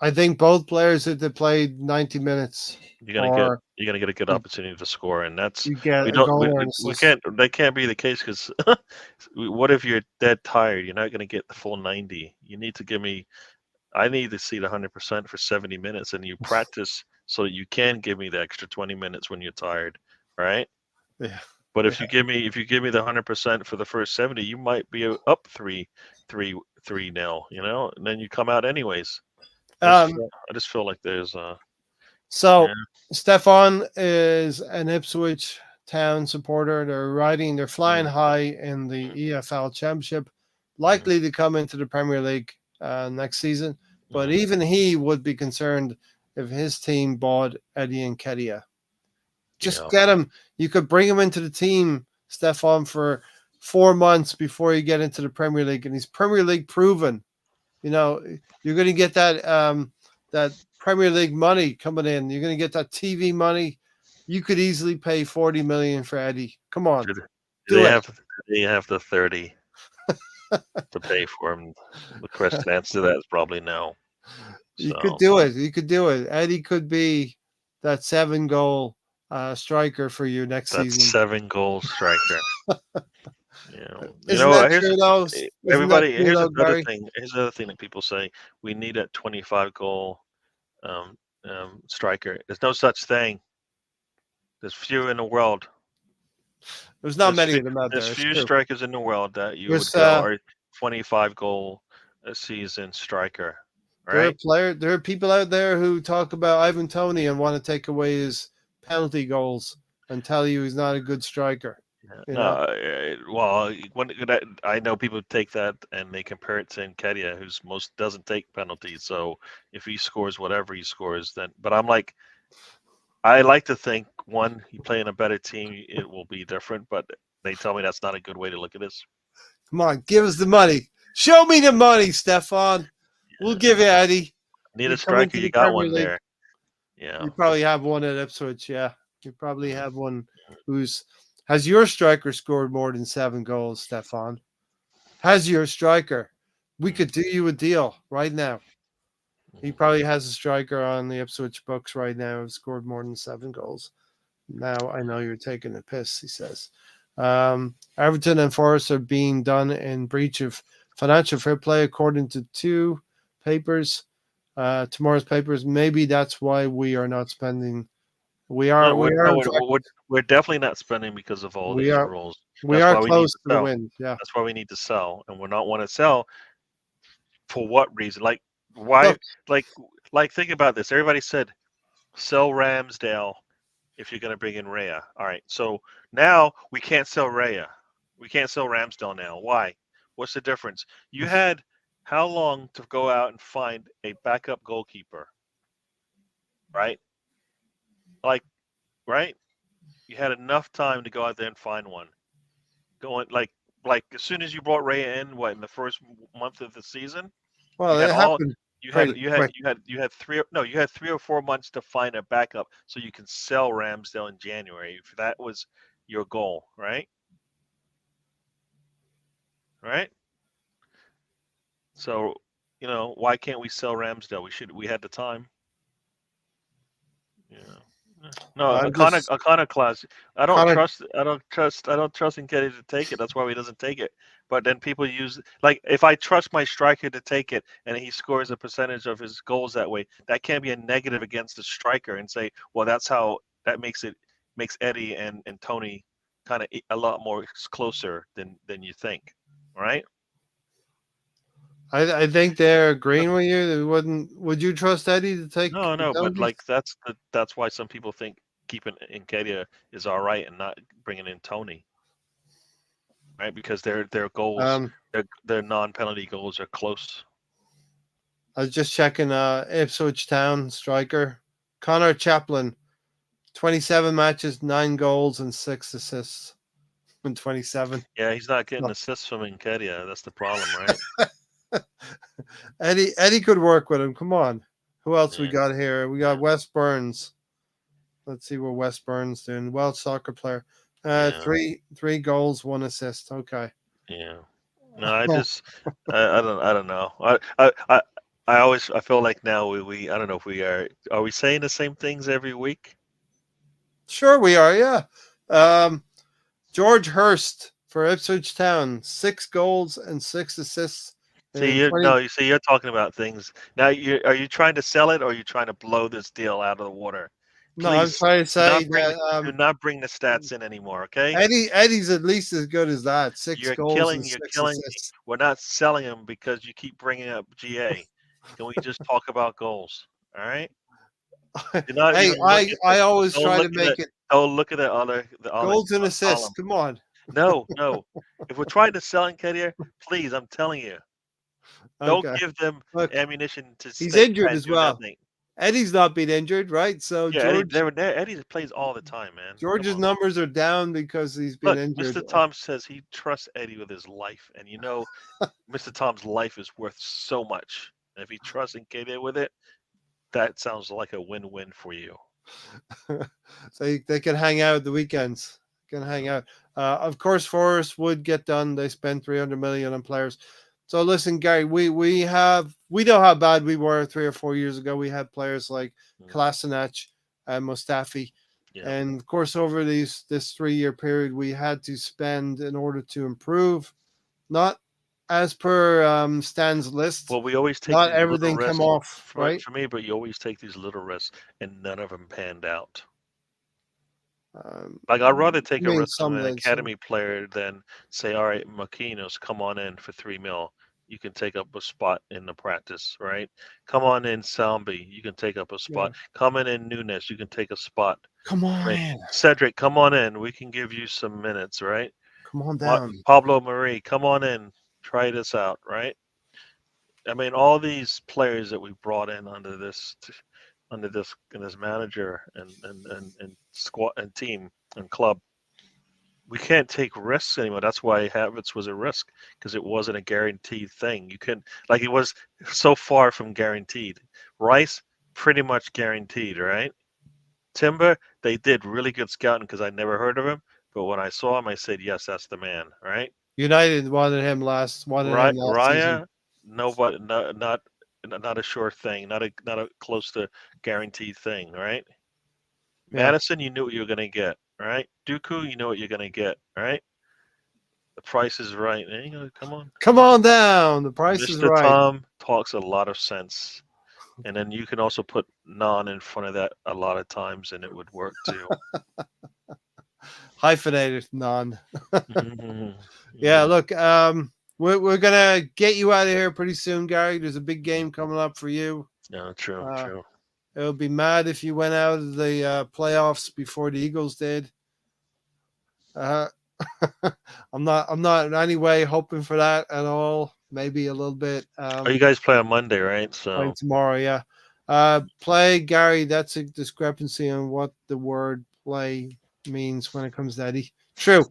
I think both players, if they played 90 minutes, or You're gonna get a good you, opportunity to score, and that's you get we a don't goal or an we assist. can't that can't be the case because what if you're dead tired? You're not gonna get the full 90. You need to give me. I need to see the 100% for 70 minutes, and you practice so that you can give me the extra 20 minutes when you're tired, right? Yeah, But yeah. if you give me the 100% for the first 70, you might be up three, 3-0, and then you come out anyways. Um, I just feel like there's yeah. so Stefan is an Ipswich Town supporter. They're flying Mm, high in the EFL Championship, mm, likely to come into the Premier League next season. But mm, even he would be concerned if his team bought Eddie and Kedia. Just yeah. get him. You could bring him into the team, Stefan, for 4 months before you get into the Premier League, and he's Premier League proven. You know, you're going to get that Premier League money coming in. You're going to get that TV money. You could easily pay 40 million for Eddie. Come on, Do do it. they have the 30 to pay for him? The question answer to that is probably no. You could So do it. You could do it. Eddie could be that 7 goal striker for you next that's season. 7 goal striker. Isn't that Here's true though? Isn't that everybody. true though, Gary? Here's another thing that people say: we need a 25 goal um, striker. There's no such thing. There's few in the world. There's not many of them out There's there. It's few true. strikers in the world that you would There's go are 25 goal a season striker, right? there are people out there who talk about Ivan Toney and want to take away his penalty goals and tell you he's not a good striker. Yeah. You No, know, well, I know people take that and they compare it to Nketiah, who's most doesn't take penalties. So if he scores whatever he scores, then. But I'm like, I like to think one, you play in a better team, it will be different. But they tell me that's not a good way to look at this. come on, give us the money. Show me the money, Stefan. We'll Yeah. give you Eddie. Need a You come striker, into you the got Premier one League. there. Yeah. You probably have one at Ipswich. Yeah, you probably Mm, have one who's has your striker scored more than 7 goals, Stefan? Has your striker? We mm, could do you a deal right now. He mm. probably has a striker on the Ipswich books right now who scored more than 7 goals. Now I know you're taking a piss, he says. Everton and Forest are being done in breach of financial fair play, according to tomorrow's papers. Maybe that's why we are not spending. We are, No, we are, no, in fact, we're definitely not spending because of all we these are, rules. we That's are why we need close to to the sell. wind. Yeah. That's why we need to sell, and we're not want to sell for what reason? Like why? Look, Like think about this. Everybody said sell Ramsdale if you're going to bring in Raya. All right, so now we can't sell Raya. We can't sell Ramsdale now. Why? What's the difference? You had how long to go out and find a backup goalkeeper, right? Like, right? You had enough time to go out there and find one. Going like as soon as you brought Raya in, what in the first month of the season, you well, had it all happened pretty quick. you had three no you had 3 or 4 months to find a backup so you can sell Ramsdale in January if that was your goal, right? Right? So, why can't we sell Ramsdale? We had the time. Yeah. No, I'm just Iconoclast. Connor. I don't trust Nketiah to take it. That's why he doesn't take it. But then people use like if I trust my striker to take it and he scores a percentage of his goals that way, that can't be a negative against the striker and say, well, that's how that makes Eddie and Tony kind of a lot more closer than you think. All right? I think they're agreeing with you. They wouldn't. Would you trust Eddie to take the No, but penalties? like that's why some people think keeping Nketiah is all right and not bringing in Tony. Right? Because their goals, Um, their non-penalty goals are close. I was just checking. Ipswich Town striker Connor Chaplin, 27 matches, 9 goals and 6 assists in 27. Yeah, he's not getting No. assists from Nketiah. That's the problem, right? Eddie could work with him. Come on. Who else we Yeah, got here? We yeah, got Wes Burns. Let's see what Wes Burns doing. Welsh soccer player. yeah, Three goals, 1 assist. Okay. yeah. No, I don't know. I feel like now we I don't know if we are we saying the same things every week? Sure, we are. Yeah. George Hurst for Ipswich Town, 6 goals and 6 assists in 20. You see, you're talking about things now. Are you trying to sell it or are you trying to blow this deal out of the water? No, I'm Please trying to say do that not bring the stats in anymore, okay? Eddie's at least as good as that. 6 goals and You're 6 killing me. assists. We're not selling them because you keep bringing up GA. Can we just talk about goals? All right. Do not Hey, even look at I always try to make it don't look at the other goals and assists. column. Come on. No, no. If we're trying to sell Nketiah, please, I'm telling you, don't Okay. give them Look, ammunition to he's stay injured and as do well. nothing. Eddie's not been injured, right? So Yeah, Eddie plays all the time, man. Come George's on. numbers are down because he's been Look, injured. Mr. Tom says he trusts Eddie with his life, and Mr. Tom's life is worth so much. And if he trusts Nketiah with it, that sounds like a win-win for you. So they can hang out the weekends. Can hang out. Of course, Forest would get done. They spent 300 million on players. So listen, Gary, we know how bad we were 3 or 4 years ago. We had players like Kolasinac and Mustafi. Yeah. And of course, over this 3 year period, we had to spend in order to improve. Not as per Stan's list. Well, we always take Not these little everything come risks off, right? for me, but you always take these little risks, and none of them panned out. Like I'd rather I take a mean, risk on some an did, some. academy player than say, all right, Makinos, come on in for 3 mil. You can take up a spot in the practice, right? Come on in, Salmby. You can take up a Yeah. spot. Come in Nunes. You can take a spot. Come I on mean, in. Cedric, come on in. We can give you some minutes, right? Come on down. Pablo Marie, come on in. Try this out, right? I mean, all these players that we brought in under this manager and squad and team and club, we can't take risks anymore. That's why Havertz was a risk because it wasn't a guaranteed thing. You couldn't like it was so far from guaranteed. Rice pretty much guaranteed, right? Timber, they did really good scouting because I never heard of him, but when I saw him, I said, yes, that's the man, right? United wanted him last season. Raya, nobody, not a sure thing, not a close to guaranteed thing, right? Yeah. Madison, you knew what you were gonna get, right? Dooku, you know what you're gonna get, right? The price is right. There you go. Come on. Come on down. The price is Mr. right. Tom talks a lot of sense. And then you can also put non in front of that a lot of times and it would work too. Hyphenated non. Mhm. Yeah, look, we're gonna get you out of here pretty soon, Gary. There's a big game coming up for you. Yeah, true, Uh, true. it would be mad if you went out of the playoffs before the Eagles did. I'm not in any way hoping for that at all. Maybe a little bit. Oh, you guys play on Monday, right? Playing So tomorrow, yeah. Play, Gary. That's a discrepancy on what the word play means when it comes to Eddie. True.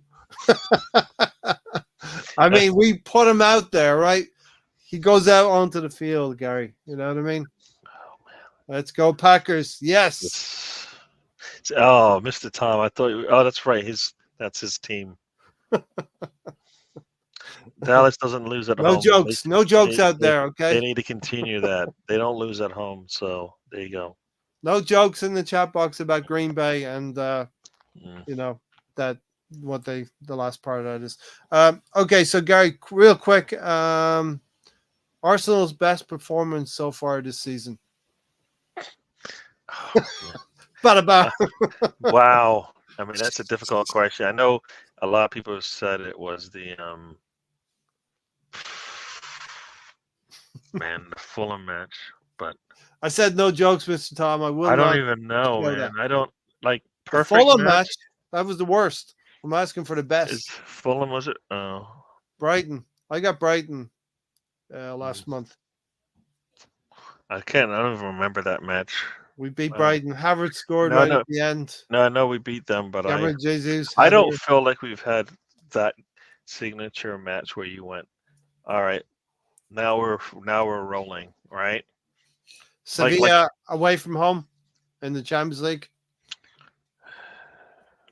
I mean, we put him out there, right? He goes out onto the field, Gary. You know what I mean? oh Let's go, Packers. man. Yes. Oh, Mr. Tom, I thought that's right. That's his team. Dallas doesn't lose at No home. jokes. No jokes They, out they, there, they okay? need to continue that. They don't lose at home, so there you go. No jokes in the chat box about Green Bay and Mm. you know that what they the last part of that is. Okay, so Gary, real quick, Arsenal's best performance so far this season. Oh, man. Bada Wow. I mean, that's a difficult question. I know a lot of people have said it was the the Fulham match, but I said no jokes, Mr. Tom. I will I don't not even know, show that. man. I don't like The perfect Fulham match. match, that was the worst. I'm asking for the Is best. Fulham was it? Oh, Brighton. I got Brighton mm. last month. I can't. I don't even remember that match. We beat Uh, Brighton. Havertz scored no, right no, at the end. no. I know we beat them, but Gabriel Jesus I header. don't feel like we've had that signature match where you went, all right, now we're rolling, right? Like Sevilla away from home in the Champions League.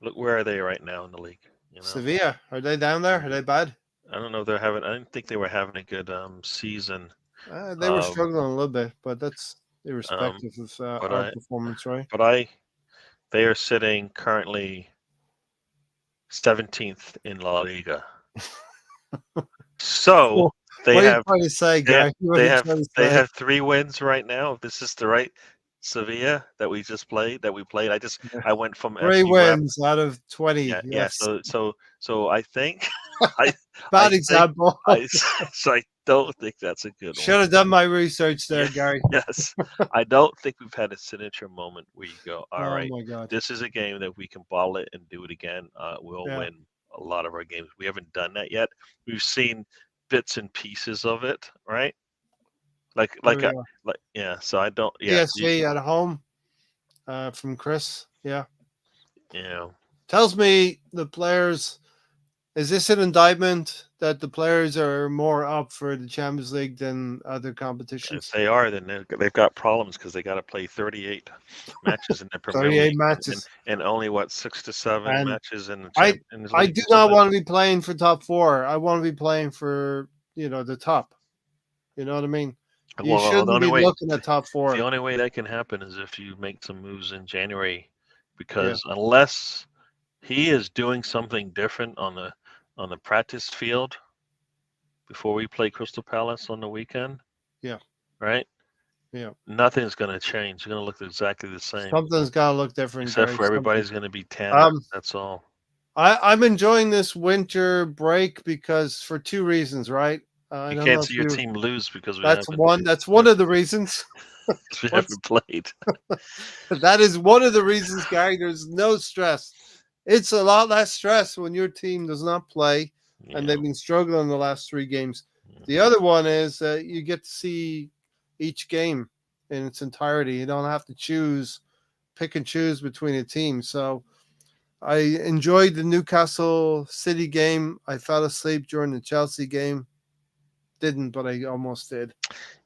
look, where are they right now in the league? You know, Sevilla, are they down there? Are they bad? I don't know. They're having. I didn't think they were having a good season. They were Um, struggling a little bit, but that's um, irrespective of but our I, performance, right? but I, they are sitting currently 17th in La Liga. So Well, they what are you have trying to say, they Gary? What are they you have trying to they say? have 3 wins right now. If this is the right Sevilla that we played. I went from a Three few rep. wins out of 20. Yeah. Yes. So I think I Bad I think example. so I don't think that's a good one. Should have done my research there, Yeah, Gary. yes. I don't think we've had a signature moment where you go, all Oh right, my God. this is a game that we can bottle it and do it again. We'll Yeah. win a lot of our games. We haven't done that yet. We've seen bits and pieces of it, right? Here we are. Yeah. So I don't. Yeah. PSV at home from Chris. Yeah. You know, Tells me the players. Is this an indictment that the players are more up for the Champions League than other if competitions? they are, then they've got problems because they got to play 38 matches in the Premier 38 League matches. and only what 6 to 7 And matches in the I Champions I League do or not something. want to be playing for top four. I want to be playing for, the top. You know what I mean? You Well, shouldn't be looking at top the four. only way that can happen is if you make some moves in January, Yeah. because unless he is doing something different on the practice field before we play Crystal Palace on the weekend, Yeah. right? Yeah. Nothing's going to change. It's going to look exactly the same, Something's got to look different, except Gary. for Something. everybody's going to be tanner. Um, That's all. I'm enjoying this winter break because for two reasons, right? I You don't know can't if see your you. team lose because we That's haven't one. That's one of the reasons. we What's haven't played. that is one of the reasons, Gary. There's no stress. It's a lot less stress when your team does not play, and Yeah. they've been struggling the last three games. The other one is you get to see each game in its entirety. You don't have to pick and choose between a team. So I enjoyed the Newcastle City game. I fell asleep during the Chelsea game. Didn't, but I almost did.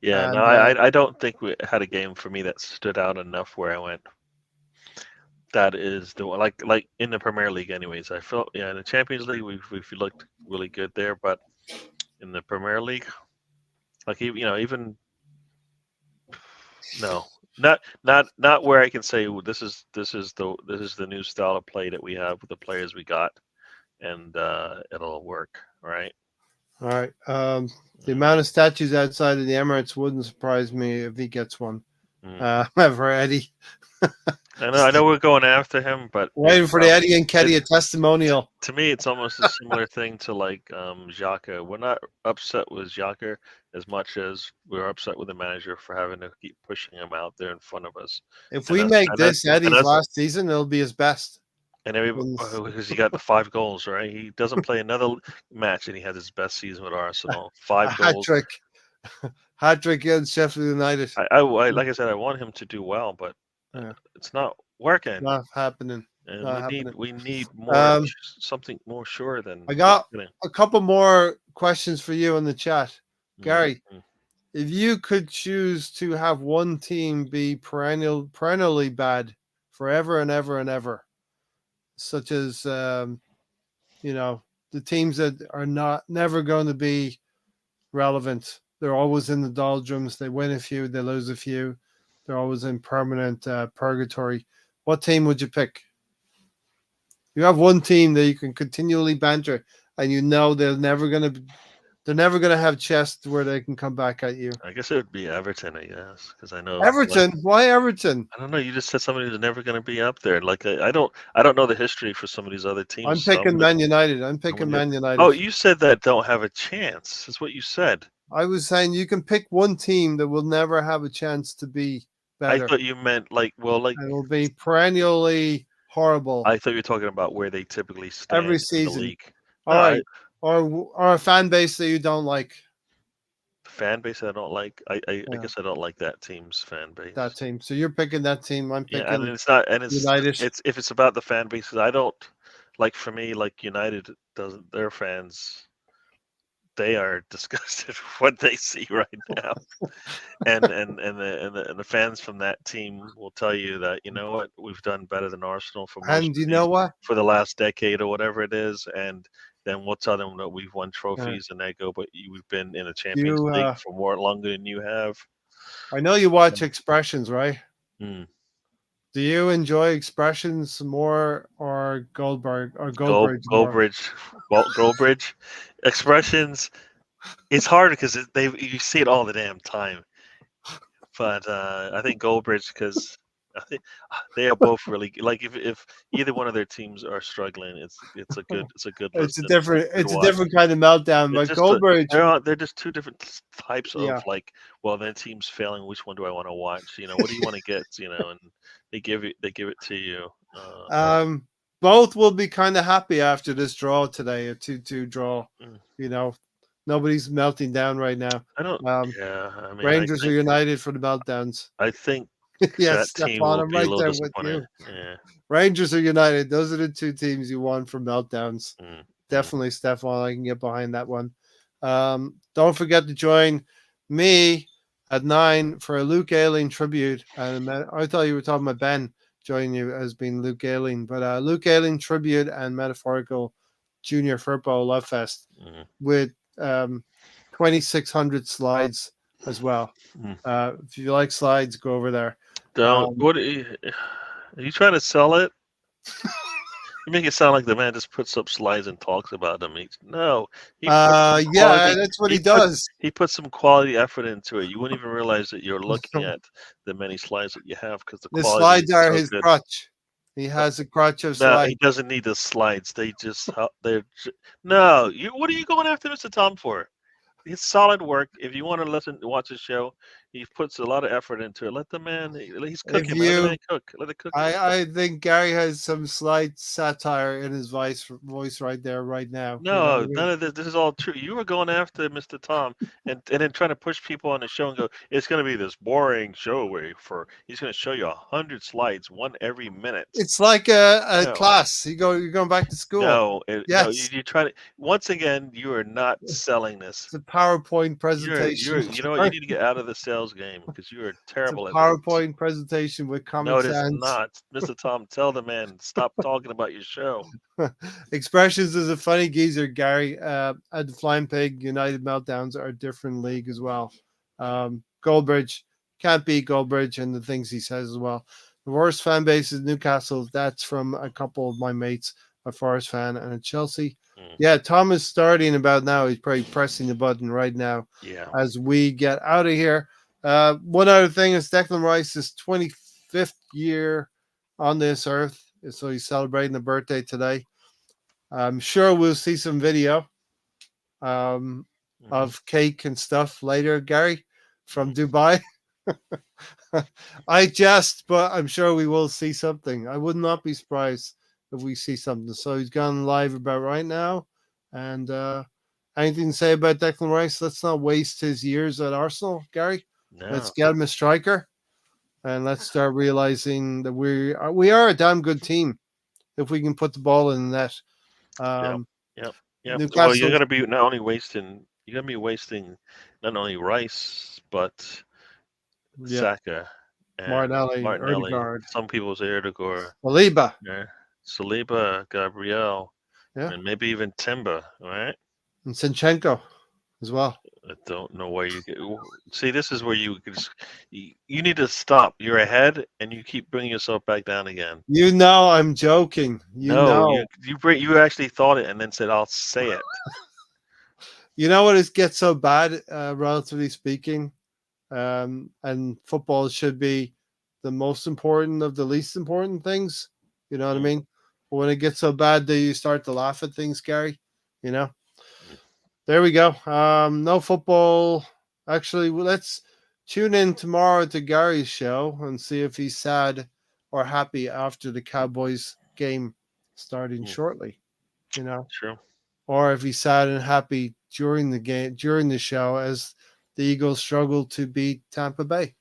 Yeah, no, And I don't think we had a game for me that stood out enough where I went. That is the one, like in the Premier League, anyways. I felt in the Champions League we've looked really good there, but in the Premier League, like even no, not where I can say "Well, this is the new style of play that we have with the players we got, and it'll work, right? all right. The Yeah. amount of statues outside of the Emirates wouldn't surprise me if he gets one. Mm. For Eddie. I know we're going after him, but Waiting for the Eddie and Ketty testimonial. to me, it's almost a similar thing to like Xhaka. We're not upset with Xhaka as much as we're upset with the manager for having to keep pushing him out there in front of us. If And we us, make and us, this and Eddie's us, last season, it'll be his best. and everybody, because he got the 5 goals, right? He doesn't play another match, and he had his best season with Arsenal. A Five hat goals. trick. Hat trick against Sheffield United. Like I said, I want him to do well, but Yeah. it's not working. Not happening. And Not happening. we need more Um, something more sure than I got you know. a couple more questions for you in the chat. Gary, Mhm. if you could choose to have one team be perennially bad forever and ever and ever, such as you know, the teams that are not never going to be relevant. They're always in the doldrums. They win a few, they lose a few. They're always in permanent purgatory. What team would you pick? You have one team that you can continually banter, and you know they're never gonna have chests where they can come back at you. I guess it would be Everton, I guess, because I know, like, Everton, why Everton? I don't know. You just said somebody who's never going to be up there. Like, I don't know the history for some of these other I'm teams. So picking Man United. I'm I'm picking gonna. Man Oh, United. you said that don't have a chance. That's what you said. I was saying you can pick one team that will never have a chance to be I better. thought you meant like, well, like, And will be perennially horrible I thought you were talking about where they typically every stand in the season. league. All No, right. Or a fan base that you don't like. fan base I don't like. I Yeah, guess I don't like that team's fan that base. team. So you're picking that team. I'm Yeah, and picking it's not, and United. it's if it's about the fan bases, I don't like. For me, like United doesn't. Their fans, they are disgusted with what they see right now. And the fans from that team will tell you that, you know what, we've done better than Arsenal for most And of you know these, what? for the last decade or whatever it is, and then we'll tell them that we've won Uh, trophies, and they go, but we've been in a Champions you, League for more longer than you have. I know you watch Expressions, right? Mm. Do you enjoy Expressions more or Goldberg or Goldbridge more? Goldbridge expressions. It's hard because they you see it all the damn time. But I think Goldbridge, because I think they are both really like, if either one of their teams are struggling, it's a good listen. It's a good It's a watch. different kind of meltdown. It's But just Goldbridge, they're just two different types of, yeah. like, well, their team's failing. Which one do I want to watch? What do you want to get? And they give it to you. Um, both will be kind of happy after this draw today, a 2-2 draw. Mm, You know, nobody's melting down right now. I don't. Um, Yeah, I mean, Rangers are united for the meltdowns. I think Yes, that team Stefan, will I'm be a right little there with disappointed. you. Yeah. Rangers are united. Those are the two teams you want for meltdowns. Mm, mm, Definitely, Stefan. I can get behind that one. Don't forget to join me at 9 for a Luke Ayling tribute. And I thought you were talking about Ben joining you as being Luke Ayling, but Luke Ayling tribute and metaphorical junior football love fest mm, with 2,600 slides as well. mm. If you like slides, go over there. Don't. Um, What are you trying to sell it? You make it sound like the man just puts up slides and talks about them. No, he puts some yeah, quality. that's what he He puts does. he puts some quality effort into it. You wouldn't even realize that you're looking at the many slides that you have, because the The quality slides is are so his good. crutch. He has a crutch of No, he slides. doesn't need the slides. No. What are you going after Mr. Tom for? It's solid work. If you want to watch the show, he puts a lot of effort into it. Let the man. He's If cooking, man. Let the you, man cook. Let the cooking. I think Gary has some slight satire in his voice right there, right now. You know what No, I mean? none of this. This is all true. You were going after Mr. Tom, and then trying to push people on the show and go, it's going to be this boring show where he's going to show you 100 slides, one every minute. It's like a No, class. You're going back to school. no. Yes, You try to. Once again, you are not selling this. it's a PowerPoint presentation. You know what? You need to get out of the sales game, because you are It's a terrible at this. PowerPoint presentation with No, Comic it is Sans. not, Mr. Tom. Tell the man, stop talking about your show. Expressions is a funny geezer, Gary. At the Flying Pig, United Meltdowns are a different league as well. Goldbridge can't beat Goldbridge and the things he says as well. The worst fan base is Newcastle. That's from a couple of my mates, a Forest fan and a Chelsea. Mm, Yeah, Tom is starting about now. He's probably pressing the button right now yeah. as we get out of here. One other thing is Declan Rice's 25th year on this earth. So he's celebrating a birthday today. I'm sure we'll see some video Mm-hmm. of cake and stuff later, Gary, from Mm-hmm. Dubai. I jest, but I'm sure we will see something. I would not be surprised if we see something. So he's gone live about right now. And anything to say about Declan Rice? Let's not waste his years at Arsenal, Gary. Let's No. get him a striker, and let's start realizing that we are a damn good team if we can put the ball in the net. Yep. Um, Yep. Yep. Well, Newcastle, you're gonna be wasting not only Rice, but yeah, Saka and Martinelli, Martinelli. Erdegaard, Some people say Erdegaard. Saliba. Yeah. Saliba, Gabriel. Yeah. And maybe even Timber, right? And Sinchenko as well. I don't know where you get. See, this is where you need to stop. You're ahead, and you keep bringing yourself back down again. You know I'm joking. You No, know. you actually thought it, and then said, "I'll say it." You know what? It gets so bad, relatively speaking, and football should be the most important of the least important things. You know what I Mm, mean? But when it gets so bad that you start to laugh at things, Gary. You know. mm, There we go. No football. Actually, let's tune in tomorrow to Gary's show and see if he's sad or happy after the Cowboys game starting mm. shortly. You know, True. or if he's sad and happy during the game, during the show, as the Eagles struggle to beat Tampa Bay,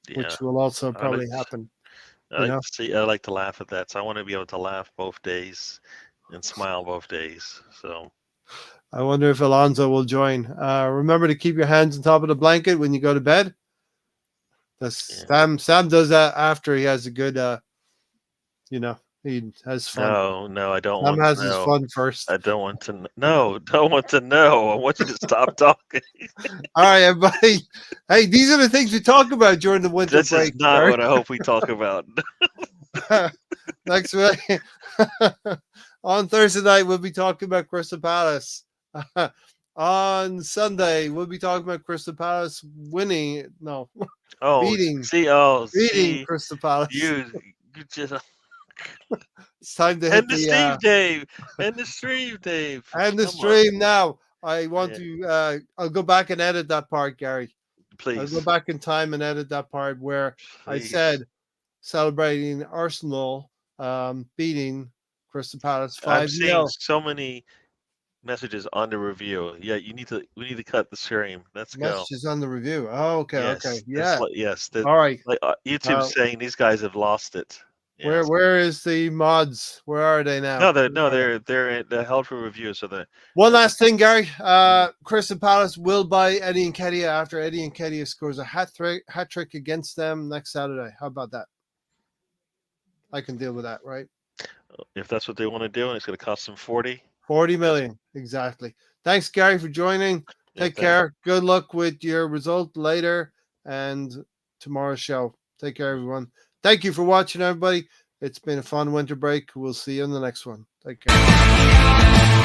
Yeah, which will also I like. probably happen. I You like know, to see. I like to laugh at that. So I want to be able to laugh both days and smile both days. So I wonder if Alonso will join. Remember to keep your hands on top of the blanket when you go to bed. yeah. Sam does that after he has a good he has fun. No, I don't Sam want has to his know. fun first. I don't want to. No, don't want to know. I want you to stop talking. All right, everybody. Hey, these are the things we talk about during the winter This is break. not Gary. what I hope we talk about. Next week on Thursday night, we'll be talking about Crystal Palace. On Sunday, we'll be talking about Crystal Palace winning. No, Oh, beating see, Crystal Palace. you just It's time to end hit the the Steve, Dave. End the stream, Dave. end the Come on, stream now. I want yeah, to. I'll go back and edit that part, Gary. I'll go please, back in time and edit that part where I please. said celebrating Arsenal beating Crystal Palace I'm 5 seeing 0. so many messages on the review. Yeah, we need to cut the stream. Let's go. Messages on the review. Oh, okay, okay. Yeah. Yes, All right. like YouTube's Uh, saying these guys have lost it. where Yes. where is the mods? Where are they now? Where are they? They're held for review. So One last thing, Gary. Mhm. Crystal Palace will buy Eddie Nketiah after Eddie Nketiah scores a hat trick against them next Saturday. How about that? I can deal with that, right? If that's what they want to do, and it's going to cost them 40. 40 million. Exactly. Thanks, Gary, for joining. Yeah, Take thanks. care. Good luck with your result later and tomorrow's show. Take care, everyone. Thank you for watching, everybody. It's been a fun winter break. We'll see you in the next one. Take care.